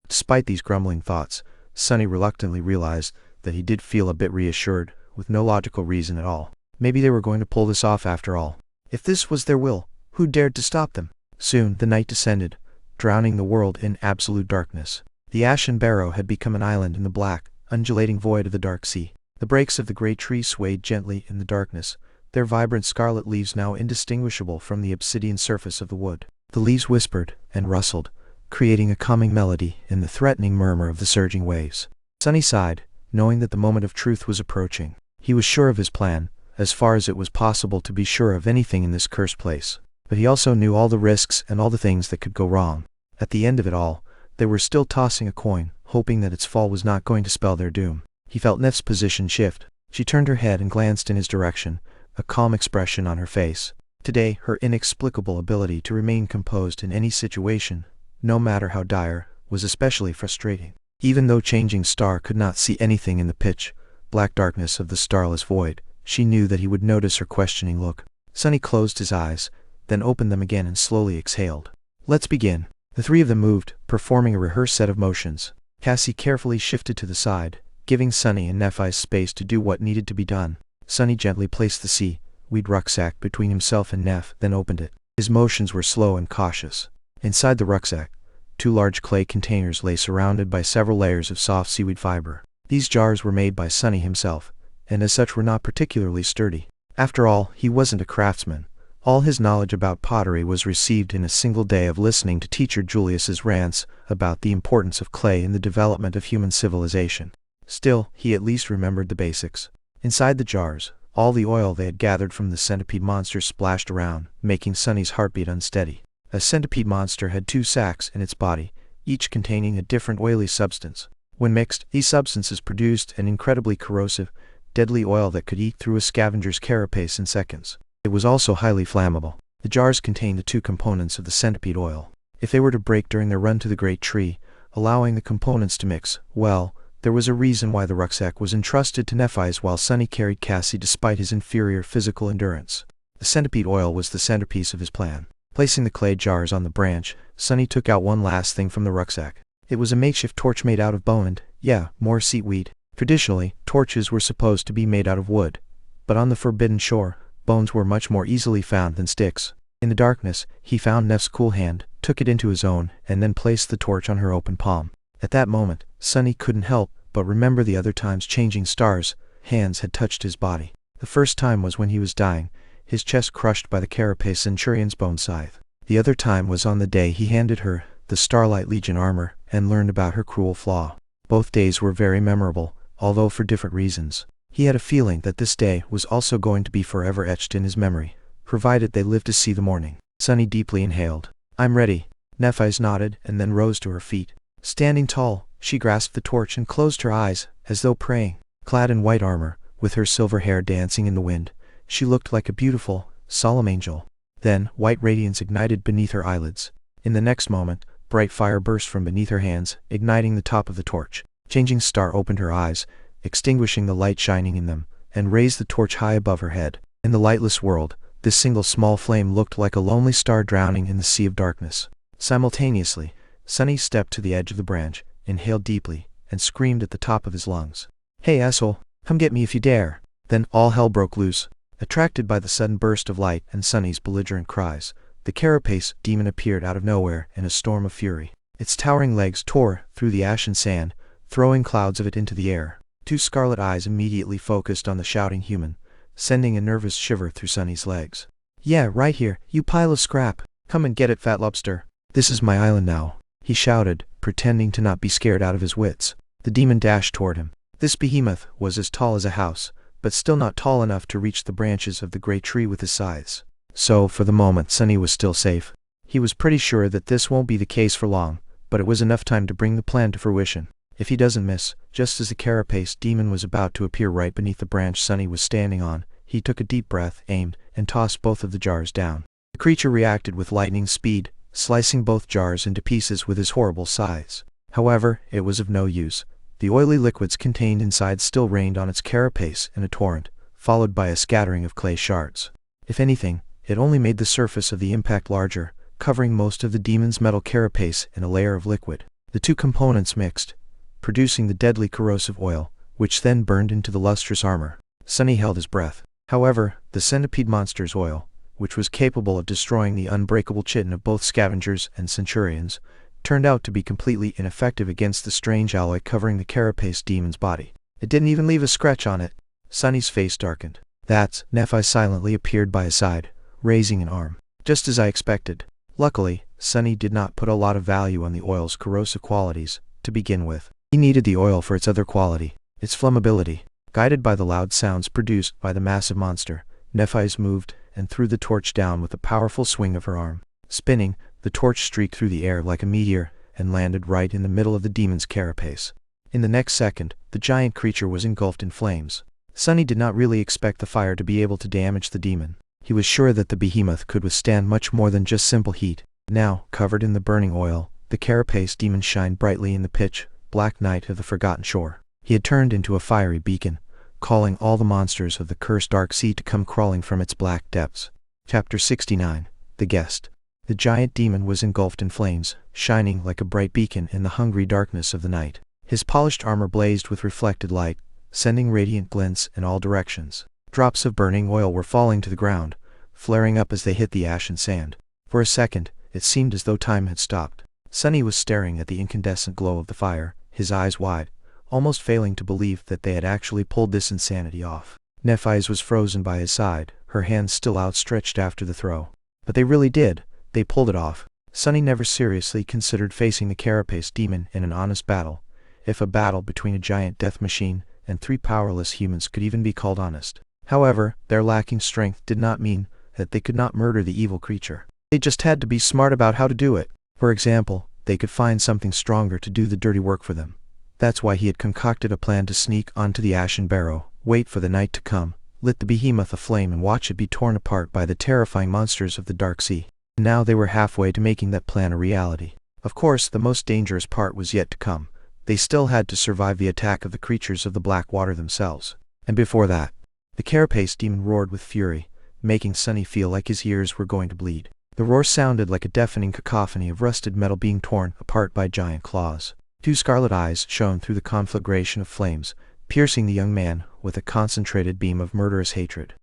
Despite these grumbling thoughts, Sunny reluctantly realized that he did feel a bit reassured, with no logical reason at all. Maybe they were going to pull this off after all. If this was their will, who dared to stop them? Soon, the night descended, drowning the world in absolute darkness. The ashen barrow had become an island in the black, undulating void of the dark sea. The breaks of the great tree swayed gently in the darkness, their vibrant scarlet leaves now indistinguishable from the obsidian surface of the wood. The leaves whispered and rustled, creating a calming melody in the threatening murmur of the surging waves. Sunny sighed, knowing that the moment of truth was approaching. He was sure of his plan, as far as it was possible to be sure of anything in this cursed place. But he also knew all the risks and all the things that could go wrong. At the end of it all, they were still tossing a coin, hoping that its fall was not going to spell their doom. He felt Neff's position shift. She turned her head and glanced in his direction, a calm expression on her face. Today, her inexplicable ability to remain composed in any situation, no matter how dire, was especially frustrating. Even though Changing Star could not see anything in the pitch black darkness of the starless void, she knew that he would notice her questioning look. Sunny closed his eyes, then opened them again and slowly exhaled. Let's begin. The three of them moved, performing a rehearsed set of motions. Cassie carefully shifted to the side, giving Sunny and Nephi space to do what needed to be done. Sunny gently placed the seaweed rucksack between himself and Neph, then opened it. His motions were slow and cautious. Inside the rucksack, two large clay containers lay surrounded by several layers of soft seaweed fiber. These jars were made by Sunny himself, and as such were not particularly sturdy. After all, he wasn't a craftsman. All his knowledge about pottery was received in a single day of listening to teacher Julius's rants about the importance of clay in the development of human civilization. Still, he at least remembered the basics. Inside the jars, all the oil they had gathered from the centipede monster splashed around, making Sunny's heartbeat unsteady. A centipede monster had two sacs in its body, each containing a different oily substance. When mixed, these substances produced an incredibly corrosive, deadly oil that could eat through a scavenger's carapace in seconds. It was also highly flammable. The jars contained the two components of the centipede oil. If they were to break during their run to the great tree, allowing the components to mix, well, there was a reason why the rucksack was entrusted to Nephi's while Sunny carried Cassie despite his inferior physical endurance. The centipede oil was the centerpiece of his plan. Placing the clay jars on the branch, Sunny took out one last thing from the rucksack. It was a makeshift torch made out of bone and, more seaweed. Traditionally, torches were supposed to be made out of wood. But on the Forbidden Shore, bones were much more easily found than sticks. In the darkness, he found Neff's cool hand, took it into his own, and then placed the torch on her open palm. At that moment, Sunny couldn't help but remember the other times changing stars' hands had touched his body. The first time was when he was dying, his chest crushed by the Carapace Centurion's bone scythe. The other time was on the day he handed her the Starlight Legion armor and learned about her cruel flaw. Both days were very memorable, although for different reasons. He had a feeling that this day was also going to be forever etched in his memory, provided they lived to see the morning. Sunny deeply inhaled. "I'm ready." Nephi's nodded and then rose to her feet. Standing tall, she grasped the torch and closed her eyes, as though praying. Clad in white armor, with her silver hair dancing in the wind, she looked like a beautiful, solemn angel. Then, white radiance ignited beneath her eyelids. In the next moment, bright fire burst from beneath her hands, igniting the top of the torch. Changing Star opened her eyes, extinguishing the light shining in them, and raised the torch high above her head. In the lightless world, this single small flame looked like a lonely star drowning in the sea of darkness. Simultaneously, Sunny stepped to the edge of the branch, inhaled deeply, and screamed at the top of his lungs. "Hey asshole, come get me if you dare!" Then all hell broke loose. Attracted by the sudden burst of light and Sunny's belligerent cries, the Carapace demon appeared out of nowhere in a storm of fury. Its towering legs tore through the ashen sand, throwing clouds of it into the air. Two scarlet eyes immediately focused on the shouting human, sending a nervous shiver through Sunny's legs. "Yeah, right here, you pile of scrap. Come and get it, fat lobster. This is my island now," he shouted, pretending to not be scared out of his wits. The demon dashed toward him. This behemoth was as tall as a house, but still not tall enough to reach the branches of the great tree with his scythes. So, for the moment, Sunny was still safe. He was pretty sure that this won't be the case for long, but it was enough time to bring the plan to fruition. If he doesn't miss, just as the Carapace demon was about to appear right beneath the branch Sunny was standing on, he took a deep breath, aimed, and tossed both of the jars down. The creature reacted with lightning speed, slicing both jars into pieces with his horrible scythes. However, it was of no use. The oily liquids contained inside still rained on its carapace in a torrent, followed by a scattering of clay shards. If anything, it only made the surface of the impact larger, covering most of the demon's metal carapace in a layer of liquid. The two components mixed, producing the deadly corrosive oil, which then burned into the lustrous armor. Sunny held his breath. However, the centipede monster's oil, which was capable of destroying the unbreakable chitin of both scavengers and centurions, turned out to be completely ineffective against the strange alloy covering the carapace demon's body. It didn't even leave a scratch on it. Sunny's face darkened. "That's..." Nephi silently appeared by his side, raising an arm. "Just as I expected." Luckily, Sunny did not put a lot of value on the oil's corrosive qualities, to begin with. He needed the oil for its other quality, its flammability. Guided by the loud sounds produced by the massive monster, Nephi's moved and threw the torch down with a powerful swing of her arm. Spinning, the torch streaked through the air like a meteor and landed right in the middle of the demon's carapace. In the next second, the giant creature was engulfed in flames. Sunny did not really expect the fire to be able to damage the demon. He was sure that the behemoth could withstand much more than just simple heat. Now, covered in the burning oil, the carapace demon shined brightly in the pitch black night of the forgotten shore. He had turned into a fiery beacon, calling all the monsters of the cursed dark sea to come crawling from its black depths. Chapter 69. The Guest. The giant demon was engulfed in flames, shining like a bright beacon in the hungry darkness of the night. His polished armor blazed with reflected light, sending radiant glints in all directions. Drops of burning oil were falling to the ground, flaring up as they hit the ashen sand. For a second, it seemed as though time had stopped. Sunny was staring at the incandescent glow of the fire, his eyes wide, almost failing to believe that they had actually pulled this insanity off. Nephi's was frozen by his side, her hands still outstretched after the throw. But they really did. They pulled it off. Sunny never seriously considered facing the carapace demon in an honest battle, if a battle between a giant death machine and three powerless humans could even be called honest. However, their lacking strength did not mean that they could not murder the evil creature. They just had to be smart about how to do it. For example, they could find something stronger to do the dirty work for them. That's why he had concocted a plan to sneak onto the ashen barrow, wait for the night to come, lit the behemoth aflame and watched it be torn apart by the terrifying monsters of the dark sea. Now they were halfway to making that plan a reality. Of course, the most dangerous part was yet to come. They still had to survive the attack of the creatures of the black water themselves. And before that, the carapace demon roared with fury, making Sunny feel like his ears were going to bleed. The roar sounded like a deafening cacophony of rusted metal being torn apart by giant claws. 2 scarlet eyes shone through the conflagration of flames, piercing the young man with a concentrated beam of murderous hatred.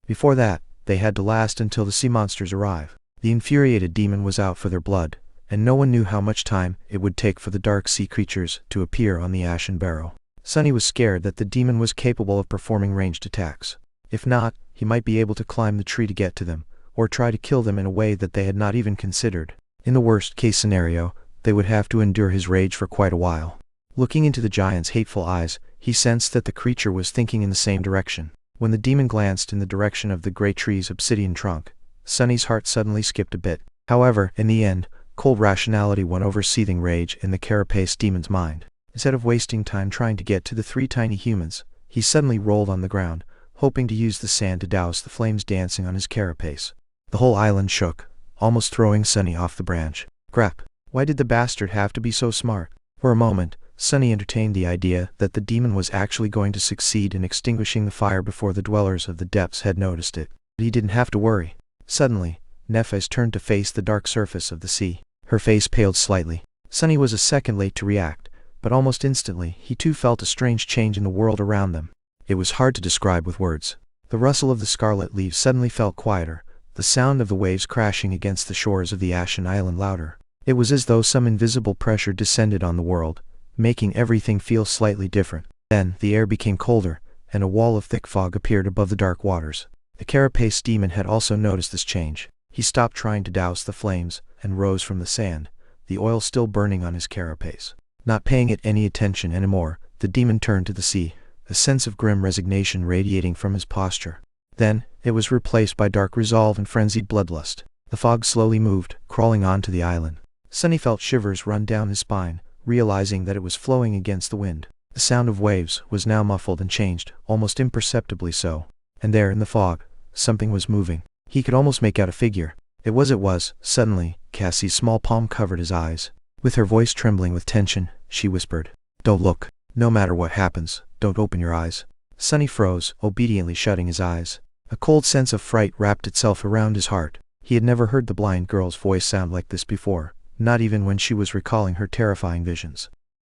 Before that, they had to last until the sea monsters arrive. The infuriated demon was out for their blood, and no one knew how much time it would take for the dark sea creatures to appear on the ashen barrow. Sunny was scared that the demon was capable of performing ranged attacks. If not, he might be able to climb the tree to get to them, or try to kill them in a way that they had not even considered. In the worst-case scenario, they would have to endure his rage for quite a while. Looking into the giant's hateful eyes, he sensed that the creature was thinking in the same direction. When the demon glanced in the direction of the great tree's obsidian trunk, Sunny's heart suddenly skipped a bit. However, in the end, cold rationality won over seething rage in the carapace demon's mind. Instead of wasting time trying to get to the 3 tiny humans, he suddenly rolled on the ground, hoping to use the sand to douse the flames dancing on his carapace. The whole island shook, almost throwing Sunny off the branch. Crap! Why did the bastard have to be so smart? For a moment, Sunny entertained the idea that the demon was actually going to succeed in extinguishing the fire before the dwellers of the depths had noticed it. But he didn't have to worry. Suddenly, Nefes turned to face the dark surface of the sea. Her face paled slightly. Sunny was a second late to react, but almost instantly he too felt a strange change in the world around them. It was hard to describe with words. The rustle of the scarlet leaves suddenly felt quieter, the sound of the waves crashing against the shores of the ashen island louder. It was as though some invisible pressure descended on the world, making everything feel slightly different. Then, the air became colder, and a wall of thick fog appeared above the dark waters. The carapace demon had also noticed this change. He stopped trying to douse the flames, and rose from the sand, the oil still burning on his carapace. Not paying it any attention anymore, the demon turned to the sea, a sense of grim resignation radiating from his posture. Then, it was replaced by dark resolve and frenzied bloodlust. The fog slowly moved, crawling onto the island. Sunny felt shivers run down his spine, realizing that it was flowing against the wind. The sound of waves was now muffled and changed, almost imperceptibly so. And there in the fog, something was moving. He could almost make out a figure. It was. Suddenly, Cassie's small palm covered his eyes. With her voice trembling with tension, she whispered, "Don't look. No matter what happens, don't open your eyes." Sunny froze, obediently shutting his eyes. A cold sense of fright wrapped itself around his heart. He had never heard the blind girl's voice sound like this before, not even when she was recalling her terrifying visions.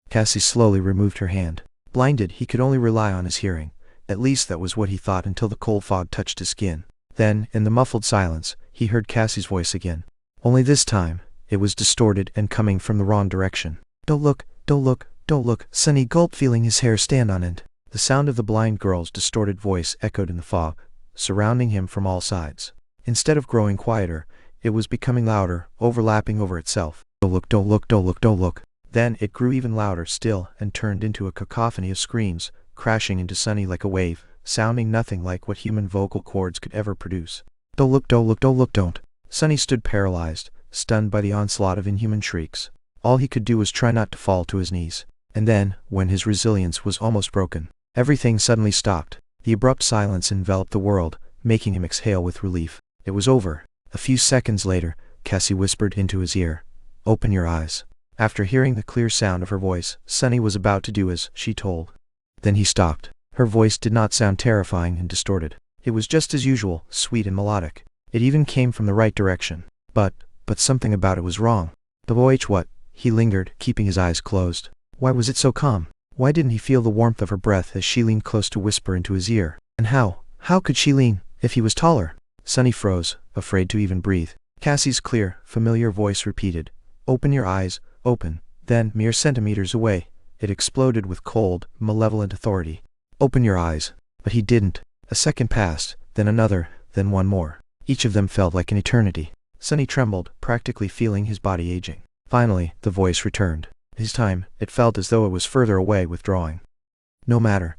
Cassie slowly removed her hand. Blinded, he could only rely on his hearing. At least that was what he thought until the cold fog touched his skin. Then, in the muffled silence, he heard Cassie's voice again. Only this time, it was distorted and coming from the wrong direction. "Don't look, don't look, don't look." Sunny gulped, feeling his hair stand on end. The sound of the blind girl's distorted voice echoed in the fog, surrounding him from all sides. Instead of growing quieter, it was becoming louder, overlapping over itself. "Don't look, don't look, don't look, don't look." Then it grew even louder still and turned into a cacophony of screams, crashing into Sunny like a wave, sounding nothing like what human vocal cords could ever produce. "Don't look, don't look, don't look, don't." Sunny stood paralyzed, stunned by the onslaught of inhuman shrieks. All he could do was try not to fall to his knees. And then, when his resilience was almost broken, everything suddenly stopped. The abrupt silence enveloped the world, making him exhale with relief. It was over. A few seconds later, Cassie whispered into his ear, "Open your eyes." After hearing the clear sound of her voice, Sunny was about to do as she told. Then he stopped. Her voice did not sound terrifying and distorted. It was just as usual, sweet and melodic. It even came from the right direction. But something about it was wrong. What? He lingered, keeping his eyes closed. Why was it so calm? Why didn't he feel the warmth of her breath as she leaned close to whisper into his ear? And how could she lean, if he was taller? Sunny froze, afraid to even breathe. Cassie's clear, familiar voice repeated, "Open your eyes, open." Then, mere centimeters away, it exploded with cold, malevolent authority. "Open your eyes." But he didn't. A second passed, then another, then one more. Each of them felt like an eternity. Sunny trembled, practically feeling his body aging. Finally, the voice returned. This time, it felt as though it was further away, withdrawing. No matter.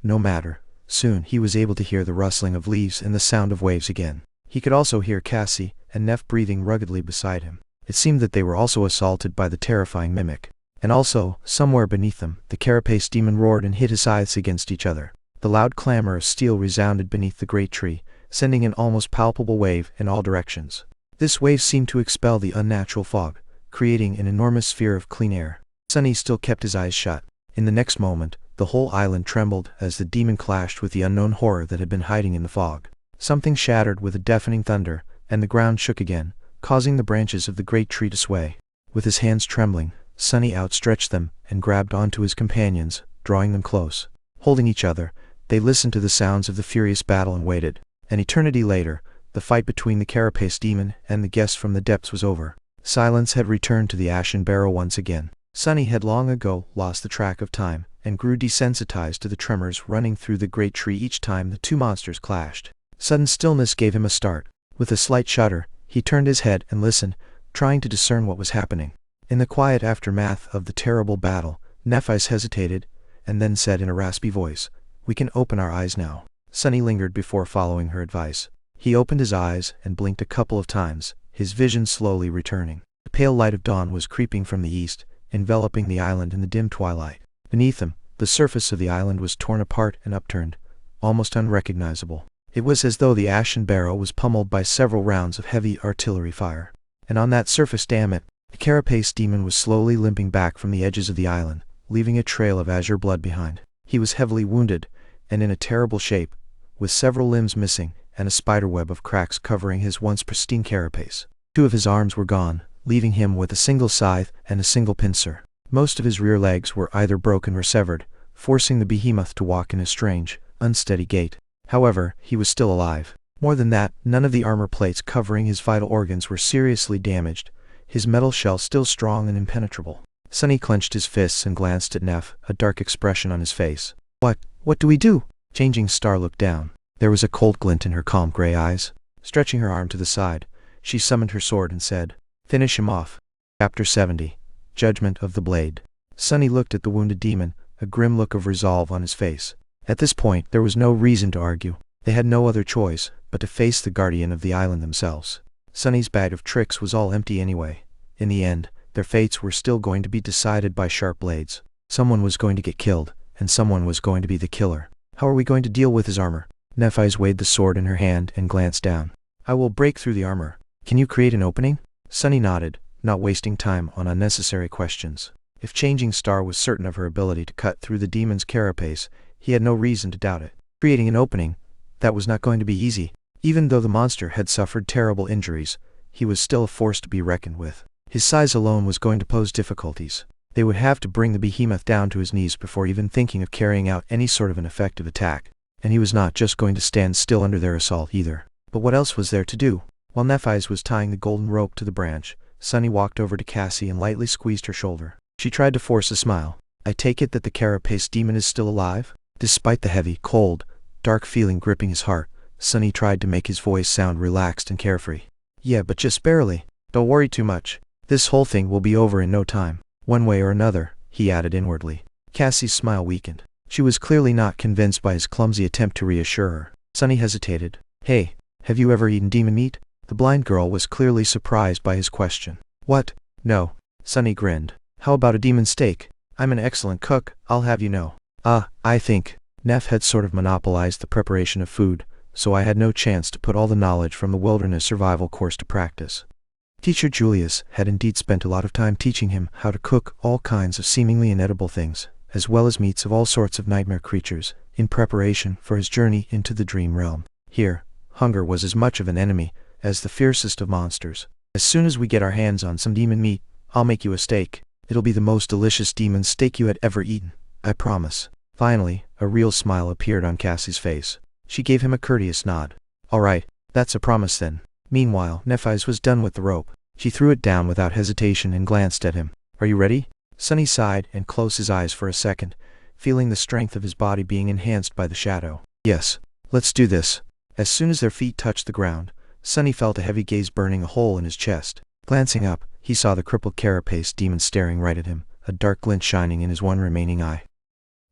Soon, he was able to hear the rustling of leaves and the sound of waves again. He could also hear Cassie and Neff breathing ruggedly beside him. It seemed that they were also assaulted by the terrifying mimic. And also, somewhere beneath them, the carapace demon roared and hit his eyes against each other. The loud clamor of steel resounded beneath the great tree, sending an almost palpable wave in all directions. This wave seemed to expel the unnatural fog, creating an enormous sphere of clean air. Sunny still kept his eyes shut. In the next moment, the whole island trembled as the demon clashed with the unknown horror that had been hiding in the fog. Something shattered with a deafening thunder, and the ground shook again, causing the branches of the great tree to sway. With his hands trembling, Sunny outstretched them and grabbed onto his companions, drawing them close. Holding each other, they listened to the sounds of the furious battle and waited. An eternity later, the fight between the carapace demon and the guest from the depths was over. Silence had returned to the ashen barrow once again. Sunny had long ago lost the track of time, and grew desensitized to the tremors running through the great tree each time the two monsters clashed. Sudden stillness gave him a start. With a slight shudder, he turned his head and listened, trying to discern what was happening. In the quiet aftermath of the terrible battle, Nephis hesitated, and then said in a raspy voice, "We can open our eyes now." Sunny lingered before following her advice. He opened his eyes and blinked a couple of times, his vision slowly returning. The pale light of dawn was creeping from the east, enveloping the island in the dim twilight. Beneath him, the surface of the island was torn apart and upturned, almost unrecognizable. It was as though the ashen barrow was pummeled by several rounds of heavy artillery fire. And on that surface, damn it, the carapace demon was slowly limping back from the edges of the island, leaving a trail of azure blood behind. He was heavily wounded, and in a terrible shape, with several limbs missing, and a spiderweb of cracks covering his once pristine carapace. 2 of his arms were gone, leaving him with a single scythe and a single pincer. Most of his rear legs were either broken or severed, forcing the behemoth to walk in a strange, unsteady gait. However, he was still alive. More than that, none of the armor plates covering his vital organs were seriously damaged, his metal shell still strong and impenetrable. Sunny clenched his fists and glanced at Neph, a dark expression on his face. What do we do?" Changing Star looked down. There was a cold glint in her calm gray eyes. Stretching her arm to the side, she summoned her sword and said, "Finish him off." Chapter 70. Judgment of the Blade. Sunny looked at the wounded demon, a grim look of resolve on his face. At this point, there was no reason to argue. They had no other choice but to face the guardian of the island themselves. Sunny's bag of tricks was all empty anyway. In the end, their fates were still going to be decided by sharp blades. Someone was going to get killed, and someone was going to be the killer. How are we going to deal with his armor? Nephis weighed the sword in her hand and glanced down. "I will break through the armor. Can you create an opening?" Sunny nodded, not wasting time on unnecessary questions. If Changing Star was certain of her ability to cut through the demon's carapace, he had no reason to doubt it. Creating an opening, that was not going to be easy. Even though the monster had suffered terrible injuries, he was still a force to be reckoned with. His size alone was going to pose difficulties. They would have to bring the behemoth down to his knees before even thinking of carrying out any sort of an effective attack. And he was not just going to stand still under their assault either. But what else was there to do? While Nephis was tying the golden rope to the branch, Sunny walked over to Cassie and lightly squeezed her shoulder. She tried to force a smile. "I take it that the carapace demon is still alive?" Despite the heavy, cold, dark feeling gripping his heart, Sunny tried to make his voice sound relaxed and carefree. "Yeah, but just barely. Don't worry too much. This whole thing will be over in no time. One way or another," he added inwardly. Cassie's smile weakened. She was clearly not convinced by his clumsy attempt to reassure her. Sunny hesitated. "Hey, have you ever eaten demon meat?" The blind girl was clearly surprised by his question. "What? No." Sunny grinned. "How about a demon steak? I'm an excellent cook, I'll have you know." I think." Neph had sort of monopolized the preparation of food, so I had no chance to put all the knowledge from the wilderness survival course to practice. Teacher Julius had indeed spent a lot of time teaching him how to cook all kinds of seemingly inedible things, as well as meats of all sorts of nightmare creatures, in preparation for his journey into the dream realm. Here, hunger was as much of an enemy as the fiercest of monsters. "As soon as we get our hands on some demon meat, I'll make you a steak. It'll be the most delicious demon steak you had ever eaten, I promise." Finally, a real smile appeared on Cassie's face. She gave him a courteous nod. "All right, that's a promise then." Meanwhile, Nephis was done with the rope. She threw it down without hesitation and glanced at him. "Are you ready?" Sunny sighed and closed his eyes for a second, feeling the strength of his body being enhanced by the shadow. "Yes, let's do this." As soon as their feet touched the ground, Sunny felt a heavy gaze burning a hole in his chest. Glancing up, he saw the crippled carapace demon staring right at him, a dark glint shining in his one remaining eye.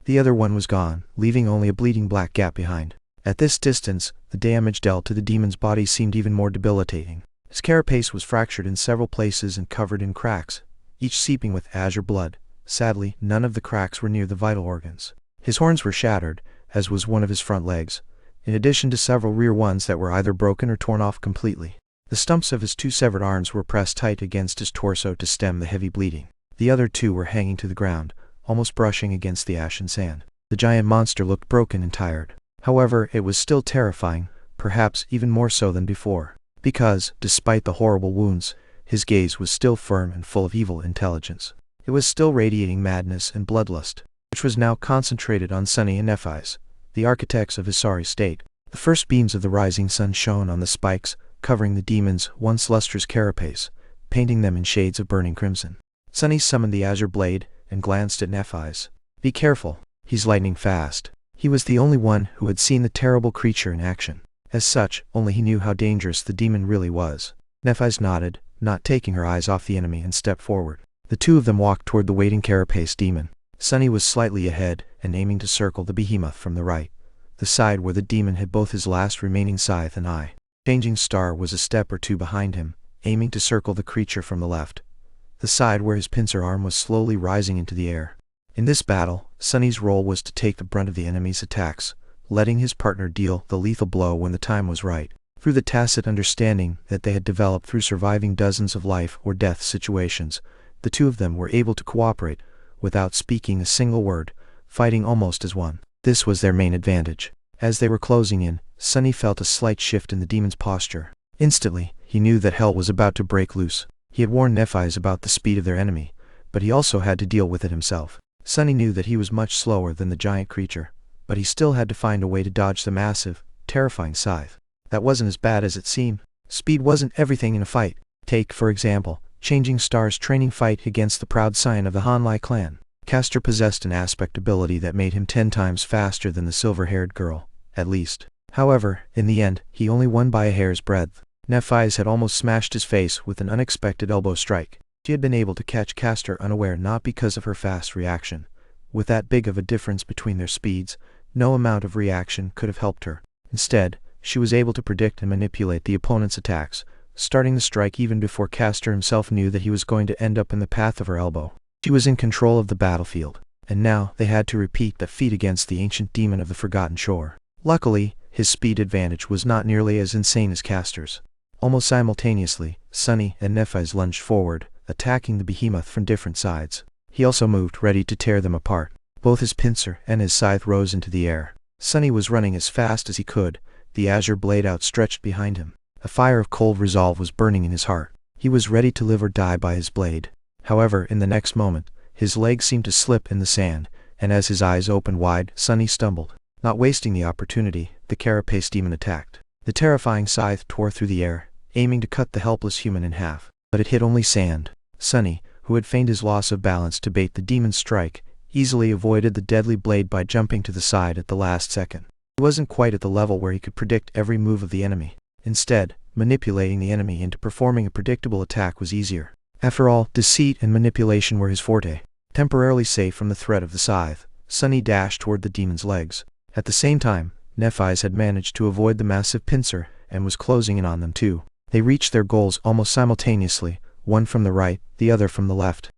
The other one was gone, leaving only a bleeding black gap behind. At this distance, the damage dealt to the demon's body seemed even more debilitating. His carapace was fractured in several places and covered in cracks, each seeping with azure blood. Sadly, none of the cracks were near the vital organs. His horns were shattered, as was one of his front legs, in addition to several rear ones that were either broken or torn off completely. The stumps of his 2 severed arms were pressed tight against his torso to stem the heavy bleeding. The other 2 were hanging to the ground, almost brushing against the ashen sand. The giant monster looked broken and tired. However, it was still terrifying, perhaps even more so than before, because, despite the horrible wounds, his gaze was still firm and full of evil intelligence. It was still radiating madness and bloodlust, which was now concentrated on Sunny and Nephi's, the architects of his sorry state. The first beams of the rising sun shone on the spikes, covering the demon's once lustrous carapace, painting them in shades of burning crimson. Sunny summoned the azure blade and glanced at Nephi's. "Be careful, he's lightning fast." He was the only one who had seen the terrible creature in action. As such, only he knew how dangerous the demon really was. Nephi's nodded, not taking her eyes off the enemy, and stepped forward. The 2 of them walked toward the waiting carapace demon. Sunny was slightly ahead and aiming to circle the behemoth from the right, the side where the demon had both his last remaining scythe and eye. Changing Star was a step or 2 behind him, aiming to circle the creature from the left, the side where his pincer arm was slowly rising into the air. In this battle, Sunny's role was to take the brunt of the enemy's attacks, letting his partner deal the lethal blow when the time was right. Through the tacit understanding that they had developed through surviving dozens of life or death situations, the 2 of them were able to cooperate, without speaking a single word, fighting almost as one. This was their main advantage. As they were closing in, Sunny felt a slight shift in the demon's posture. Instantly, he knew that hell was about to break loose. He had warned Nephi's about the speed of their enemy, but he also had to deal with it himself. Sunny knew that he was much slower than the giant creature, but he still had to find a way to dodge the massive, terrifying scythe. That wasn't as bad as it seemed. Speed wasn't everything in a fight. Take, for example, Changing Star's training fight against the proud scion of the Hanlai clan. Castor possessed an aspect ability that made him 10 times faster than the silver-haired girl, at least. However, in the end, he only won by a hair's breadth. Nephi's had almost smashed his face with an unexpected elbow strike. She had been able to catch Castor unaware not because of her fast reaction. With that big of a difference between their speeds, no amount of reaction could have helped her. Instead, she was able to predict and manipulate the opponent's attacks, starting the strike even before Castor himself knew that he was going to end up in the path of her elbow. She was in control of the battlefield, and now they had to repeat the feat against the ancient demon of the Forgotten Shore. Luckily, his speed advantage was not nearly as insane as Castor's. Almost simultaneously, Sunny and Nephi's lunged forward, attacking the behemoth from different sides. He also moved, ready to tear them apart. Both his pincer and his scythe rose into the air. Sunny was running as fast as he could, the azure blade outstretched behind him. A fire of cold resolve was burning in his heart. He was ready to live or die by his blade. However, in the next moment, his legs seemed to slip in the sand, and as his eyes opened wide, Sunny stumbled. Not wasting the opportunity, the carapace demon attacked. The terrifying scythe tore through the air, aiming to cut the helpless human in half. But it hit only sand. Sunny, who had feigned his loss of balance to bait the demon's strike, easily avoided the deadly blade by jumping to the side at the last second. He wasn't quite at the level where he could predict every move of the enemy. Instead, manipulating the enemy into performing a predictable attack was easier. After all, deceit and manipulation were his forte. Temporarily safe from the threat of the scythe, Sunny dashed toward the demon's legs. At the same time, Nephi's had managed to avoid the massive pincer and was closing in on them too. They reached their goals almost simultaneously, one from the right, the other from the left.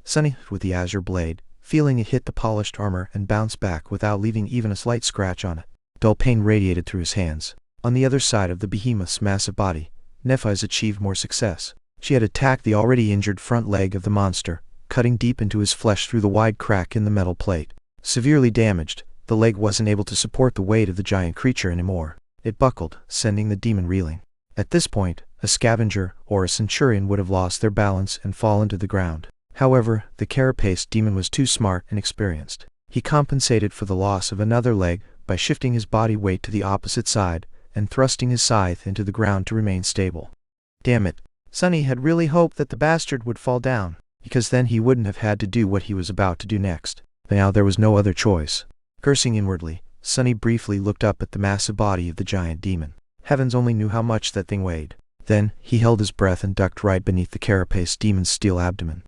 Sunny, with the azure blade, feeling it hit the polished armor and bounce back without leaving even a slight scratch on it. Dull pain radiated through his hands. On the other side of the behemoth's massive body, Nephi's achieved more success. She had attacked the already injured front leg of the monster, cutting deep into his flesh through the wide crack in the metal plate. Severely damaged, the leg wasn't able to support the weight of the giant creature anymore. It buckled, sending the demon reeling. At this point, a scavenger or a centurion would have lost their balance and fallen to the ground. However, the carapace demon was too smart and experienced. He compensated for the loss of another leg by shifting his body weight to the opposite side and thrusting his scythe into the ground to remain stable. Damn it. Sunny had really hoped that the bastard would fall down, because then he wouldn't have had to do what he was about to do next. But now there was no other choice. Cursing inwardly, Sunny briefly looked up at the massive body of the giant demon. Heavens only knew how much that thing weighed. Then, he held his breath and ducked right beneath the carapace demon's steel abdomen.